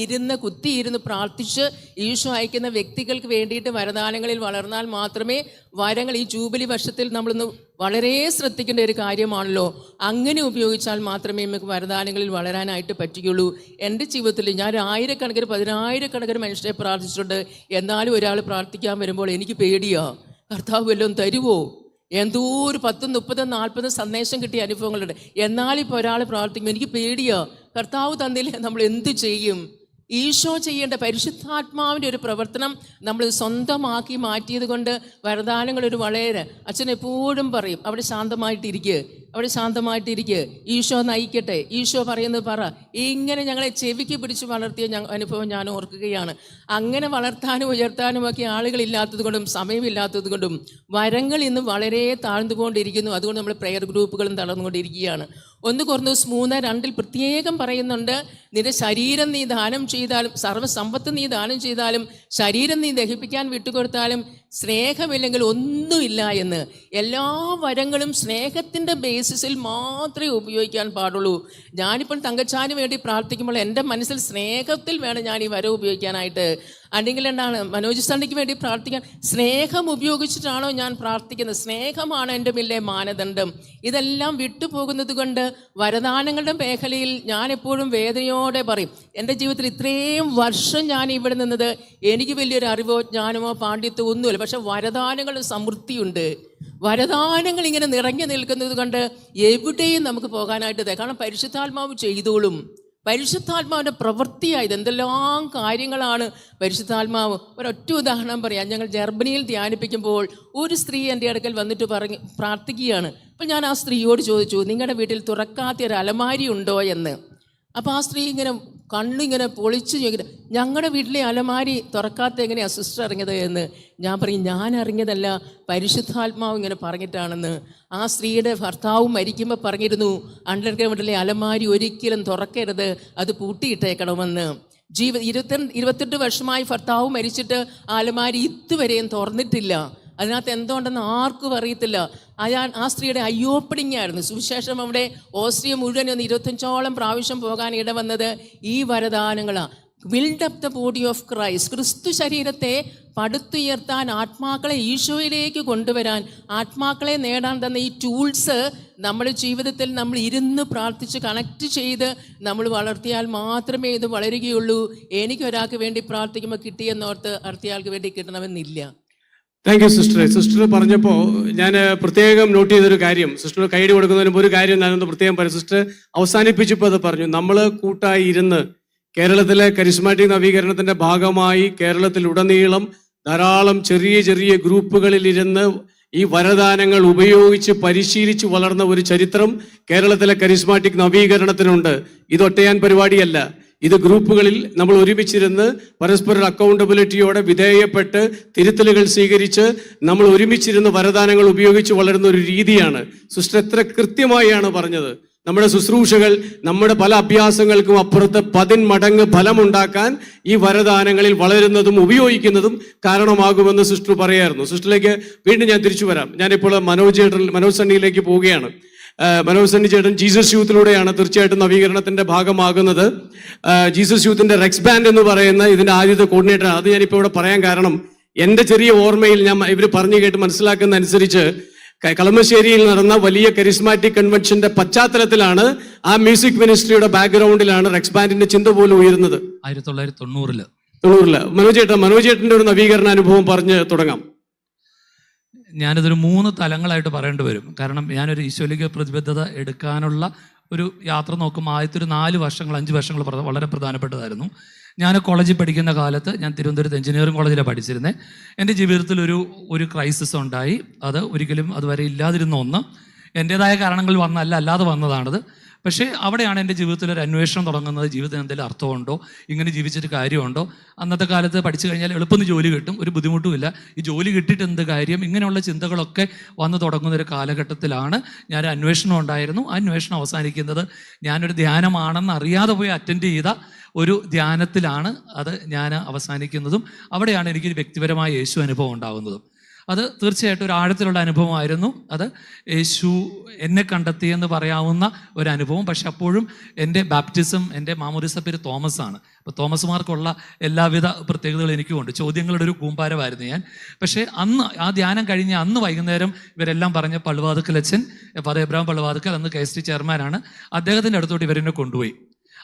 കുത്തിയിരുന്ന് പ്രാർത്ഥിച്ച് ഈശോ അയക്കുന്ന വ്യക്തികൾക്ക് വേണ്ടിയിട്ട് വരദാനങ്ങളിൽ വളർന്നാൽ മാത്രമേ വരങ്ങൾ ഈ ജൂബിലി വർഷത്തിൽ നമ്മളൊന്ന് വളരെ ശ്രദ്ധിക്കേണ്ട ഒരു കാര്യമാണല്ലോ. അങ്ങനെ ഉപയോഗിച്ചാൽ മാത്രമേ നമുക്ക് വരദാനങ്ങളിൽ വളരാനായിട്ട് പറ്റുകയുള്ളൂ. എൻ്റെ ജീവിതത്തിൽ ഞാൻ 1000കണക്കിന് 10000കണക്കിന് മനുഷ്യരെ പ്രാർത്ഥിച്ചിട്ടുണ്ട്. എന്നാലും ഒരാൾ പ്രാർത്ഥിക്കാൻ വരുമ്പോൾ എനിക്ക് പേടിയാ, കർത്താവ് വല്ലതും തരുമോ, എന്തോ ഒരു 10, 30, 40 സന്ദേശം കിട്ടിയ അനുഭവങ്ങളുണ്ട്. എന്നാലിപ്പോൾ ഒരാൾ പ്രാർത്ഥിക്കും, എനിക്ക് പേടിയോ, കർത്താവ് തന്നില്ലേ, നമ്മൾ എന്ത് ചെയ്യും? ഈശോ ചെയ്യേണ്ട പരിശുദ്ധാത്മാവിൻ്റെ ഒരു പ്രവർത്തനം നമ്മൾ സ്വന്തമാക്കി മാറ്റിയത് കൊണ്ട് വരദാനങ്ങളൊരു വളരെ, അച്ഛൻ എപ്പോഴും പറയും, അവിടെ ശാന്തമായിട്ടിരിക്കുക, അവിടെ ശാന്തമായിട്ടിരിക്കുക, ഈശോ നയിക്കട്ടെ, ഈശോ പറയുന്നത് പറ. ഇങ്ങനെ ഞങ്ങളെ ചെവിക്ക് പിടിച്ച് വളർത്തിയ അനുഭവം ഞാൻ ഓർക്കുകയാണ്. അങ്ങനെ വളർത്താനും ഉയർത്താനും ഒക്കെ ആളുകളില്ലാത്തത് കൊണ്ടും സമയമില്ലാത്തത് കൊണ്ടും വരങ്ങൾ ഇന്ന് വളരെ താഴ്ന്നുകൊണ്ടിരിക്കുന്നു. അതുകൊണ്ട് നമ്മൾ പ്രെയർ ഗ്രൂപ്പുകളും തളർന്നുകൊണ്ടിരിക്കുകയാണ്. 1 കൊരിന്ത്യർ 3:2 പ്രത്യേകം പറയുന്നുണ്ട്, നിന്റെ ശരീരം നീ ദാനം ചെയ്താലും, സർവ്വസമ്പത്ത് നീ ദാനം ചെയ്താലും, ശരീരം നീ ദഹിപ്പിക്കാൻ വിട്ടുകൊടുത്താലും സ്നേഹമില്ലെങ്കിൽ ഒന്നുമില്ല എന്ന്. എല്ലാ വരങ്ങളും സ്നേഹത്തിൻ്റെ ബേസിസിൽ മാത്രമേ ഉപയോഗിക്കാൻ പാടുള്ളൂ. ഞാനിപ്പോൾ തങ്കച്ചാന് വേണ്ടി പ്രാർത്ഥിക്കുമ്പോൾ എൻ്റെ മനസ്സിൽ സ്നേഹത്തിൽ വേണം ഞാൻ ഈ വരം ഉപയോഗിക്കാനായിട്ട്. അല്ലെങ്കിൽ എന്താണ്, മനോജ് സണ്ണിക്ക് വേണ്ടി പ്രാർത്ഥിക്കാൻ സ്നേഹം ഉപയോഗിച്ചിട്ടാണോ ഞാൻ പ്രാർത്ഥിക്കുന്നത്? സ്നേഹമാണ് എൻ്റെ വലിയ മാനദണ്ഡം. ഇതെല്ലാം വിട്ടുപോകുന്നത് കൊണ്ട് വരദാനങ്ങളുടെ മേഖലയിൽ ഞാൻ എപ്പോഴും വേദനയോടെ പറയും, എൻ്റെ ജീവിതത്തിൽ ഇത്രയും വർഷം ഞാൻ ഇവിടെ നിന്നത് എനിക്ക് വലിയൊരു അറിവോ ജ്ഞാനമോ പാണ്ഡിത്യമോ ഒന്നുമില്ല, പക്ഷെ വരദാനങ്ങളുടെ സമൃദ്ധിയുണ്ട്. വരദാനങ്ങൾ ഇങ്ങനെ നിറഞ്ഞു നിൽക്കുന്നത് കൊണ്ട് എവിടെയും നമുക്ക് പോകാനായിട്ട് കാരണം പരിശുദ്ധാത്മാവ് ചെയ്തോളും. പരിശുദ്ധാത്മാവിൻ്റെ പ്രവൃത്തിയായത് എന്തെല്ലാം കാര്യങ്ങളാണ് പരിശുദ്ധാത്മാവ്. ഒരൊറ്റ ഉദാഹരണം പറയാം. ഞങ്ങൾ ജർമ്മനിയിൽ ധ്യാനിപ്പിക്കുമ്പോൾ ഒരു സ്ത്രീ എൻ്റെ അടുക്കൽ വന്നിട്ട് പ്രാർത്ഥിക്കുകയാണ്. അപ്പോൾ ഞാൻ ആ സ്ത്രീയോട് ചോദിച്ചു, നിങ്ങളുടെ വീട്ടിൽ തുറക്കാത്ത ഒരു അലമാരി ഉണ്ടോ എന്ന്. അപ്പോൾ ആ സ്ത്രീ ഇങ്ങനെ കണ്ണിങ്ങനെ പൊളിച്ച് ചോദിക്കുന്നത്, ഞങ്ങളുടെ വീട്ടിലെ അലമാരി തുറക്കാത്ത എങ്ങനെയാണ് സിസ്റ്റർ ഇറങ്ങിയത് എന്ന്. ഞാൻ പറയും, ഞാൻ അറിഞ്ഞതല്ല, പരിശുദ്ധാത്മാവ് ഇങ്ങനെ പറഞ്ഞിട്ടാണെന്ന്. ആ സ്ത്രീയുടെ ഭർത്താവ് മരിക്കുമ്പോൾ പറഞ്ഞിരുന്നു, അണ്ടർഗ്രൗണ്ടിലെ അലമാരി ഒരിക്കലും തുറക്കരുത്, അത് പൂട്ടിയിട്ടേക്കണമെന്ന്. 28 വർഷമായി ഭർത്താവ് മരിച്ചിട്ട് ആ അലമാരി ഇതുവരെയും തുറന്നിട്ടില്ല. അതിനകത്ത് എന്തുകൊണ്ടെന്ന് ആർക്കും അറിയത്തില്ല. ആ സ്ത്രീയുടെ ഐ ഓപ്പണിംഗ് ആയിരുന്നു. സുവിശേഷം അവിടെ ഓസ്ട്രിയ മുഴുവൻ 25ഓളം പ്രാവശ്യം പോകാൻ ഇടവന്നത് ഈ വരദാനങ്ങളാണ്. Build up the body of Christ. ക്രിസ്തു ശരീരത്തെ പടുത്തുയർത്താൻ, ആത്മാക്കളെ ഈശോയിലേക്ക് കൊണ്ടുവരാൻ, ആത്മാക്കളെ നേടാൻ തന്ന ഈ ടൂൾസ് നമ്മുടെ ജീവിതത്തിൽ നമ്മൾ ഇരുന്ന് പ്രാർത്ഥിച്ച് കണക്ട് ചെയ്ത് നമ്മൾ വളർത്തിയാൽ മാത്രമേ ഇത് വളരുകയുള്ളൂ. എനിക്കൊരാൾക്ക് വേണ്ടി പ്രാർത്ഥിക്കുമ്പോൾ കിട്ടിയെന്നോർത്ത് അടുത്തയാൾക്ക് വേണ്ടി കിട്ടണമെന്നില്ല. താങ്ക് യു സിസ്റ്ററെ. സിസ്റ്റർ പറഞ്ഞപ്പോൾ ഞാൻ പ്രത്യേകം നോട്ട് ചെയ്തൊരു കാര്യം, സിസ്റ്റർ കൈയ്യടി കൊടുക്കുന്നതിന് ഒരു കാര്യം ഞാനൊന്ന് പ്രത്യേകം പറയും. സിസ്റ്റർ അവസാനിപ്പിച്ചപ്പോൾ അത് പറഞ്ഞു, നമ്മൾ കൂട്ടായി ഇരുന്ന് കേരളത്തിലെ കരിസ്മാറ്റിക് നവീകരണത്തിന്റെ ഭാഗമായി കേരളത്തിലുടനീളം ധാരാളം ചെറിയ ചെറിയ ഗ്രൂപ്പുകളിൽ ഇരുന്ന് ഈ വരദാനങ്ങൾ ഉപയോഗിച്ച് പരിശീലിച്ച് വളർന്ന ഒരു ചരിത്രം കേരളത്തിലെ കരിസ്മാറ്റിക് നവീകരണത്തിനുണ്ട്. ഇതൊട്ടയാൻ പരിപാടിയല്ല. ഇത് ഗ്രൂപ്പുകളിൽ നമ്മൾ ഒരുമിച്ചിരുന്ന് പരസ്പര അക്കൗണ്ടബിലിറ്റിയോടെ വിധേയപ്പെട്ട് തിരുത്തലുകൾ സ്വീകരിച്ച് നമ്മൾ ഒരുമിച്ചിരുന്ന് വരദാനങ്ങൾ ഉപയോഗിച്ച് വളരുന്ന ഒരു രീതിയാണ്. സിസ്റ്റർ എത്ര കൃത്യമായാണ് പറഞ്ഞത്. നമ്മുടെ ശുശ്രൂഷകൾ നമ്മുടെ പല അഭ്യാസങ്ങൾക്കും അപ്പുറത്ത് 10 മടങ്ങ് ഫലമുണ്ടാക്കാൻ ഈ വരദാനങ്ങളിൽ വളരുന്നതും ഉപയോഗിക്കുന്നതും കാരണമാകുമെന്ന് സിസ്റ്റർ പറയായിരുന്നു. സിസ്റ്ററിലേക്ക് വീണ്ടും ഞാൻ തിരിച്ചു വരാം. ഞാനിപ്പോൾ മനോജ് സണ്ണിയിലേക്ക് പോവുകയാണ്. മനോജ് സണ്ണി ചേട്ടൻ ജീസസ് യൂത്തിലൂടെയാണ് തീർച്ചയായിട്ടും നവീകരണത്തിന്റെ ഭാഗമാകുന്നത്. ജീസസ് യൂത്തിന്റെ റെക്സ് ബാൻഡ് എന്ന് പറയുന്ന ഇതിന്റെ ആദ്യത്തെ കോർഡിനേറ്റർ. അത് ഞാനിപ്പോൾ ഇവിടെ പറയാൻ കാരണം, എൻ്റെ ചെറിയ ഓർമ്മയിൽ ഞാൻ ഇവർ പറഞ്ഞു കേട്ട് മനസ്സിലാക്കുന്ന അനുസരിച്ച് കളമശ്ശേരിയിൽ നടന്ന വലിയ കരിസ്മാറ്റിക് കൺവെൻഷന്റെ പശ്ചാത്തലത്തിലാണ്, ആ മ്യൂസിക് മിനിസ്ട്രിയുടെ ബാക്ക്ഗ്രൗണ്ടിലാണ് റെക്സ് ബാൻഡിന്റെ ചിന്ത പോലും ഉയരുന്നത്. 1990. മനോജ് ചേട്ടന്റെ ഒരു നവീകരണ അനുഭവം പറഞ്ഞ് തുടങ്ങാം. ഞാനിതൊരു 3 തലങ്ങളായിട്ട് പറയേണ്ടി വരും. കാരണം ഞാനൊരു ഈശോലിക പ്രതിബദ്ധത എടുക്കാനുള്ള ഒരു യാത്ര നോക്കുമ്പോൾ ആദ്യത്തെ ഒരു 4 വർഷങ്ങൾ 5 വർഷങ്ങൾ വളരെ പ്രധാനപ്പെട്ടതായിരുന്നു. ഞാൻ കോളേജിൽ പഠിക്കുന്ന കാലത്ത് ഞാൻ തിരുവനന്തപുരത്ത് എഞ്ചിനീയറിംഗ് കോളേജിലാണ് പഠിച്ചിരുന്നത്. എൻ്റെ ജീവിതത്തിൽ ഒരു ക്രൈസിസ് ഉണ്ടായി. അത് ഒരിക്കലും അതുവരെ ഇല്ലാതിരുന്ന ഒന്ന്, എൻ്റേതായ കാരണങ്ങൾ വന്നല്ല, അല്ലാതെ വന്നതാണത്. പക്ഷേ അവിടെയാണ് എൻ്റെ ജീവിതത്തിൽ ഒരു അന്വേഷണം തുടങ്ങുന്നത്. ജീവിതത്തിന് എന്തെങ്കിലും അർത്ഥമുണ്ടോ, ഇങ്ങനെ ജീവിച്ചിട്ട് കാര്യമുണ്ടോ? അന്നത്തെ കാലത്ത് പഠിച്ചു കഴിഞ്ഞാൽ എളുപ്പം ജോലി കിട്ടും, ഒരു ബുദ്ധിമുട്ടുമില്ല. ഈ ജോലി കിട്ടിയിട്ട് എന്ത് കാര്യം, ഇങ്ങനെയുള്ള ചിന്തകളൊക്കെ വന്നു തുടങ്ങുന്ന ഒരു കാലഘട്ടത്തിലാണ് ഞാൻ അന്വേഷണം ഉണ്ടായിരുന്നു. ആ അന്വേഷണം അവസാനിക്കുന്നത് ഞാനൊരു ധ്യാനമാണെന്ന് അറിയാതെ പോയി അറ്റൻഡ് ചെയ്ത ഒരു ധ്യാനത്തിലാണ് അത് ഞാൻ അവസാനിക്കുന്നതും. അവിടെയാണ് എനിക്ക് വ്യക്തിപരമായ യേശു അനുഭവം ഉണ്ടാകുന്നതും. അത് തീർച്ചയായിട്ടും ഒരു ആഴത്തിലുള്ള അനുഭവമായിരുന്നു. അത് യേശു എന്നെ കണ്ടെത്തിയെന്ന് പറയാവുന്ന ഒരു അനുഭവം. പക്ഷെ അപ്പോഴും എൻ്റെ ബാപ്റ്റിസം, എൻ്റെ മാമോദിസ പേര് തോമസ് ആണ്. അപ്പോൾ തോമസുമാർക്കുള്ള എല്ലാവിധ പ്രത്യേകതകളും എനിക്കുമുണ്ട്. ചോദ്യങ്ങളുടെ ഒരു കൂമ്പാരമായിരുന്നു ഞാൻ. പക്ഷേ അന്ന് ആ ധ്യാനം കഴിഞ്ഞ് അന്ന് വൈകുന്നേരം ഇവരെല്ലാം പറഞ്ഞ പള്ളുവാതുക്കൽ അച്ഛൻ, ഫാദർ എബ്രഹാം പള്ളുവാതുക്കൽ, അന്ന് KST ചെയർമാനാണ്, അദ്ദേഹത്തിൻ്റെ അടുത്തോട്ട് ഇവരെന്നെ കൊണ്ടുപോയി.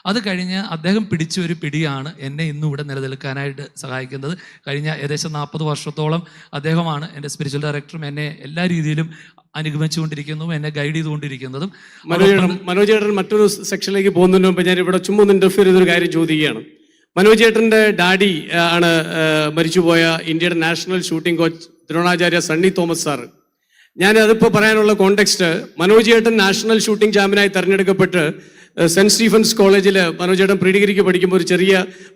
അത് കഴിഞ്ഞ് അദ്ദേഹം പിടിച്ച ഒരു പിടിയാണ് എന്നെ ഇന്നും ഇവിടെ നിലനിൽക്കാനായിട്ട് സഹായിക്കുന്നത്. കഴിഞ്ഞ ഏകദേശം 40 വർഷത്തോളം അദ്ദേഹമാണ് എൻ്റെ സ്പിരിച്വൽ ഡയറക്ടറും എന്നെ എല്ലാ രീതിയിലും അനുഗമിച്ചുകൊണ്ടിരിക്കുന്നതും എന്നെ ഗൈഡ് ചെയ്തുകൊണ്ടിരിക്കുന്നതും. മനോജേട്ടൻ മറ്റൊരു സെക്ഷനിലേക്ക് പോകുന്നതിന് മുമ്പ് ഞാൻ ഇവിടെ ചുമ്മാ ഇന്റർഫിയർ ചെയ്തൊരു കാര്യം ചോദിക്കുകയാണ്. മനോജേട്ടൻ്റെ ഡാഡി ആണ് മരിച്ചുപോയ ഇന്ത്യയുടെ national shooting coach Dronacharya Sunny Thomas sir. ഞാൻ അതിപ്പോൾ പറയാനുള്ള കോണ്ടെക്സ്റ്റ്, മനോജേട്ടൻ നാഷണൽ ഷൂട്ടിംഗ് ചാമ്പ്യനായി തെരഞ്ഞെടുക്കപ്പെട്ട് സെൻറ്റ് സ്റ്റീഫൻസ് കോളേജിൽ മനോജേട്ടൻ പ്രീ ഡിഗ്രിക്ക് പഠിക്കുമ്പോൾ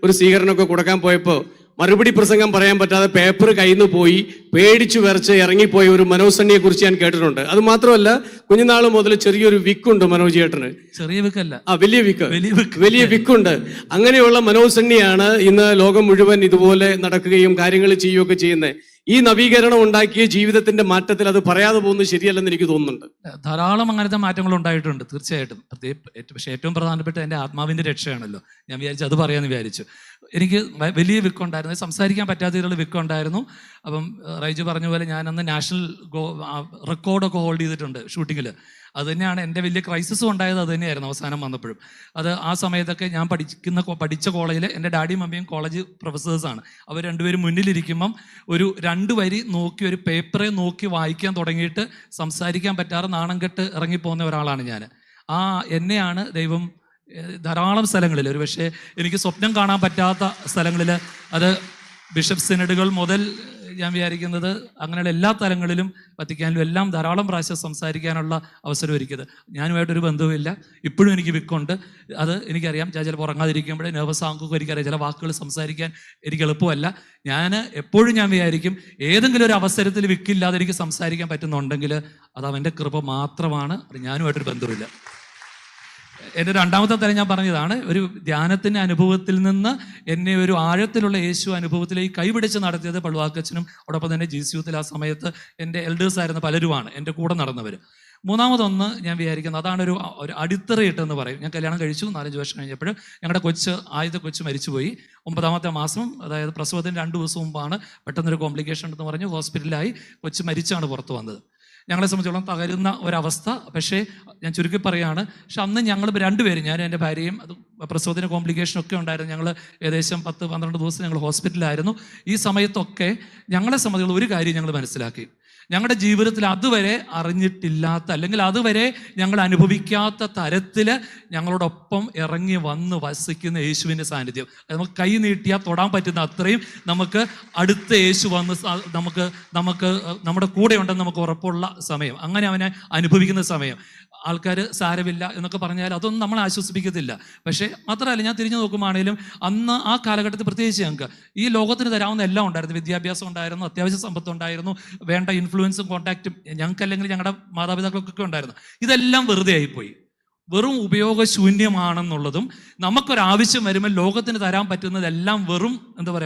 ഒരു സ്വീകരണമൊക്കെ കൊടുക്കാൻ പോയപ്പോൾ മറുപടി പ്രസംഗം പറയാൻ പറ്റാതെ പേപ്പർ കയ്യിൽ നിന്ന് പോയി പേടിച്ചു വിറച്ച് ഇറങ്ങിപ്പോയ ഒരു മനോജ് സണ്ണിയെ കുറിച്ച് ഞാൻ കേട്ടിട്ടുണ്ട്. അത് മാത്രമല്ല, കുഞ്ഞുനാൾ മുതൽ ചെറിയൊരു വിക്കുണ്ട് മനോജ് ചേട്ടന്. ചെറിയ വിക്കല്ല, വലിയ വിക്കുണ്ട്. അങ്ങനെയുള്ള മനോജ് സണ്ണിയാണ് ഇന്ന് ലോകം മുഴുവൻ ഇതുപോലെ നടക്കുകയും കാര്യങ്ങൾ ചെയ്യുകയൊക്കെ ചെയ്യുന്നത്. ഈ നവീകരണം ഉണ്ടാക്കിയ ജീവിതത്തിന്റെ മാറ്റത്തിൽ അത് പറയാതെ പോകുന്നത് ശരിയല്ലെന്ന് എനിക്ക് തോന്നുന്നുണ്ട്. ധാരാളം അങ്ങനത്തെ മാറ്റങ്ങൾ ഉണ്ടായിട്ടുണ്ട് തീർച്ചയായിട്ടും. പക്ഷേ ഏറ്റവും പ്രധാനപ്പെട്ട എൻ്റെ ആത്മാവിൻ്റെ രക്ഷയാണല്ലോ. ഞാൻ വിചാരിച്ചു അത് പറയാമെന്ന് വിചാരിച്ചു. എനിക്ക് വലിയ വിക്കുണ്ടായിരുന്നു, സംസാരിക്കാൻ പറ്റാത്ത രീതിയിലുള്ള വിക്കുണ്ടായിരുന്നു. അപ്പം റൈജു പറഞ്ഞ പോലെ ഞാൻ അന്ന് നാഷണൽ റെക്കോർഡൊക്കെ ഹോൾഡ് ചെയ്തിട്ടുണ്ട് ഷൂട്ടിങ്ങിൽ. അത് തന്നെയാണ് എൻ്റെ വലിയ ക്രൈസിസും ഉണ്ടായത്. അത് തന്നെയായിരുന്നു അവസാനം വന്നപ്പോഴും. അത് ആ സമയത്തൊക്കെ ഞാൻ പഠിച്ച കോളേജിൽ എൻ്റെ ഡാഡിയും മമ്മിയും കോളേജ് പ്രൊഫസേഴ്സാണ്. അവർ രണ്ടുപേരും മുന്നിലിരിക്കുമ്പം ഒരു 2 വരി നോക്കി, ഒരു പേപ്പറെ നോക്കി വായിക്കാൻ തുടങ്ങിയിട്ട് സംസാരിക്കാൻ പറ്റാതെ നാണം കെട്ട് ഇറങ്ങിപ്പോകുന്ന ഒരാളാണ് ഞാൻ. എന്നെയാണ് ദൈവം ധാരാളം സ്ഥലങ്ങളിൽ, ഒരു പക്ഷേ എനിക്ക് സ്വപ്നം കാണാൻ പറ്റാത്ത സ്ഥലങ്ങളിൽ, അത് ബിഷപ്പ് സിനഡുകൾ മുതൽ ഞാൻ വിചാരിക്കുന്നത് അങ്ങനെയുള്ള എല്ലാ തലങ്ങളിലും വത്തിക്കാനിലും എല്ലാം ധാരാളം പ്രാവശ്യം സംസാരിക്കാനുള്ള അവസരം ഒരുക്കിയത്. ഞാനുമായിട്ടൊരു ബന്ധവുമില്ല, ഇപ്പോഴും എനിക്ക് വിക്കുണ്ട്. അത് എനിക്കറിയാം. ഞാൻ ചിലപ്പോൾ ഉറങ്ങാതിരിക്കുമ്പോഴേ നെർവസ് ആകുമ്പോൾ എനിക്കറിയാം ചില വാക്കുകൾ സംസാരിക്കാൻ എനിക്ക് എളുപ്പമല്ല. എപ്പോഴും ഞാൻ വിചാരിക്കും ഏതെങ്കിലും ഒരു അവസരത്തിൽ വിക്കില്ലാതെ എനിക്ക് സംസാരിക്കാൻ പറ്റുന്നുണ്ടെങ്കിൽ അത് അവൻ്റെ കൃപ മാത്രമാണ്. അത് ഞാനുമായിട്ടൊരു ബന്ധവുമില്ല. എൻ്റെ രണ്ടാമത്തെ തരം ഞാൻ പറഞ്ഞതാണ്, ഒരു ധ്യാനത്തിൻ്റെ അനുഭവത്തിൽ നിന്ന് എന്നെ ഒരു ആഴത്തിലുള്ള യേശു അനുഭവത്തിലേക്ക് കൈപിടിച്ച് നടത്തിയത് പള്ളുവാക്കച്ചനും അതോടൊപ്പം തന്നെ GCUത്തിൽ ആ സമയത്ത് എൻ്റെ എൽഡേഴ്സ് ആയിരുന്ന പലരുമാണ് എൻ്റെ കൂടെ നടന്നവർ. മൂന്നാമതൊന്ന് ഞാൻ വിചാരിക്കുന്നത്, അതാണ് ഒരു അടിത്തറയിട്ടെന്ന് പറയും. ഞാൻ കല്യാണം കഴിച്ചു 4-5 വർഷം കഴിഞ്ഞപ്പോൾ ഞങ്ങളുടെ ആദ്യത്തെ കൊച്ച് മരിച്ചുപോയി. 9ാമത്തെ മാസം, അതായത് പ്രസവത്തിന് 2 ദിവസം മുമ്പാണ് പെട്ടെന്നൊരു കോംപ്ലിക്കേഷൻ ഉണ്ടെന്ന് പറഞ്ഞ് ഹോസ്പിറ്റലിലായി. കൊച്ച് മരിച്ചാണ് പുറത്ത് വന്നത്. ഞങ്ങളെ സംബന്ധിച്ചോളം തകരുന്ന ഒരവസ്ഥ. പക്ഷേ ഞാൻ ചുരുക്കി പറയുകയാണ്, പക്ഷെ അന്ന് ഞങ്ങൾ 2 പേരും, ഞാനും എൻ്റെ ഭാര്യയും, അത് പ്രസവത്തിന് കോംപ്ലിക്കേഷനൊക്കെ ഉണ്ടായിരുന്നു. ഞങ്ങൾ ഏകദേശം 10-12 ദിവസം ഞങ്ങൾ ഹോസ്പിറ്റലിലായിരുന്നു. ഈ സമയത്തൊക്കെ ഞങ്ങളെ സംബന്ധിച്ചുള്ള ഒരു കാര്യം ഞങ്ങൾ മനസ്സിലാക്കി. ഞങ്ങളുടെ ജീവിതത്തിൽ അതുവരെ അറിഞ്ഞിട്ടില്ലാത്ത, അല്ലെങ്കിൽ അതുവരെ ഞങ്ങൾ അനുഭവിക്കാത്ത തരത്തിൽ ഞങ്ങളോടൊപ്പം ഇറങ്ങി വന്ന് വസിക്കുന്ന യേശുവിൻ്റെ സാന്നിധ്യം. നമുക്ക് കൈ നീട്ടിയാൽ തൊടാൻ പറ്റുന്ന അത്രയും നമുക്ക് അടുത്ത യേശു വന്ന് നമുക്ക് നമ്മുടെ കൂടെ ഉണ്ടെന്ന് നമുക്ക് ഉറപ്പുള്ള സമയം, അങ്ങനെ അവനെ അനുഭവിക്കുന്ന സമയം. ആൾക്കാർ സാരമില്ല എന്നൊക്കെ പറഞ്ഞാൽ അതൊന്നും നമ്മളെ ആശ്വസിപ്പിക്കത്തില്ല. പക്ഷേ മാത്രമല്ല, ഞാൻ തിരിഞ്ഞു നോക്കുമ്പോഴാണെങ്കിലും അന്ന് ആ കാലഘട്ടത്തിൽ പ്രത്യേകിച്ച് ഞങ്ങൾക്ക് ഈ ലോകത്തിന് തരാവുന്ന എല്ലാം ഉണ്ടായിരുന്നു. വിദ്യാഭ്യാസം ഉണ്ടായിരുന്നു, അത്യാവശ്യ സമ്പത്ത് ഉണ്ടായിരുന്നു, വേണ്ട ഇൻഫ്ലുവൻസും കോൺടാക്റ്റും ഞങ്ങൾക്കല്ലെങ്കിൽ ഞങ്ങളുടെ മാതാപിതാക്കൾക്കൊക്കെ ഉണ്ടായിരുന്നു. ഇതെല്ലാം വെറുതെ ആയിപ്പോയി. വെറും ഉപയോഗശൂന്യമാണെന്നുള്ളതും, നമുക്കൊരാവശ്യം വരുമ്പോൾ ലോകത്തിന് തരാൻ പറ്റുന്നതെല്ലാം വെറും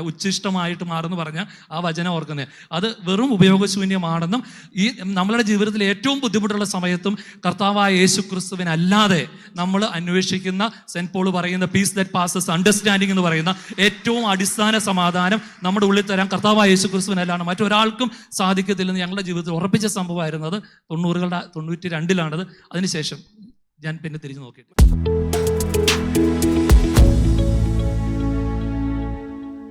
ഉച്ഛിഷ്ടമായിട്ട് മാറുമെന്ന് പറഞ്ഞാൽ ആ വചനം ഓർക്കുന്നത്, അത് വെറും ഉപയോഗശൂന്യമാണെന്നും ഈ നമ്മളുടെ ജീവിതത്തിൽ ഏറ്റവും ബുദ്ധിമുട്ടുള്ള സമയത്തും കർത്താവായ യേശു ക്രിസ്തുവിനല്ലാതെ നമ്മൾ അന്വേഷിക്കുന്ന, സെന്റ് പോൾ പറയുന്ന പീസ് ദാറ്റ് പാസസ് അണ്ടർസ്റ്റാൻഡിങ് എന്ന് പറയുന്ന ഏറ്റവും അടിസ്ഥാന സമാധാനം നമ്മുടെ ഉള്ളിൽ തരാൻ കർത്താവായ യേശു ക്രിസ്തുവിനല്ലാണ്ട് മറ്റൊരാൾക്കും സാധിക്കത്തില്ലെന്ന് ഞങ്ങളുടെ ജീവിതത്തിൽ ഉറപ്പിച്ച സംഭവമായിരുന്നത് 92-ലാണത്. അതിനുശേഷം ഞാൻ പിന്നെ തിരിഞ്ഞു നോക്കിയിട്ട്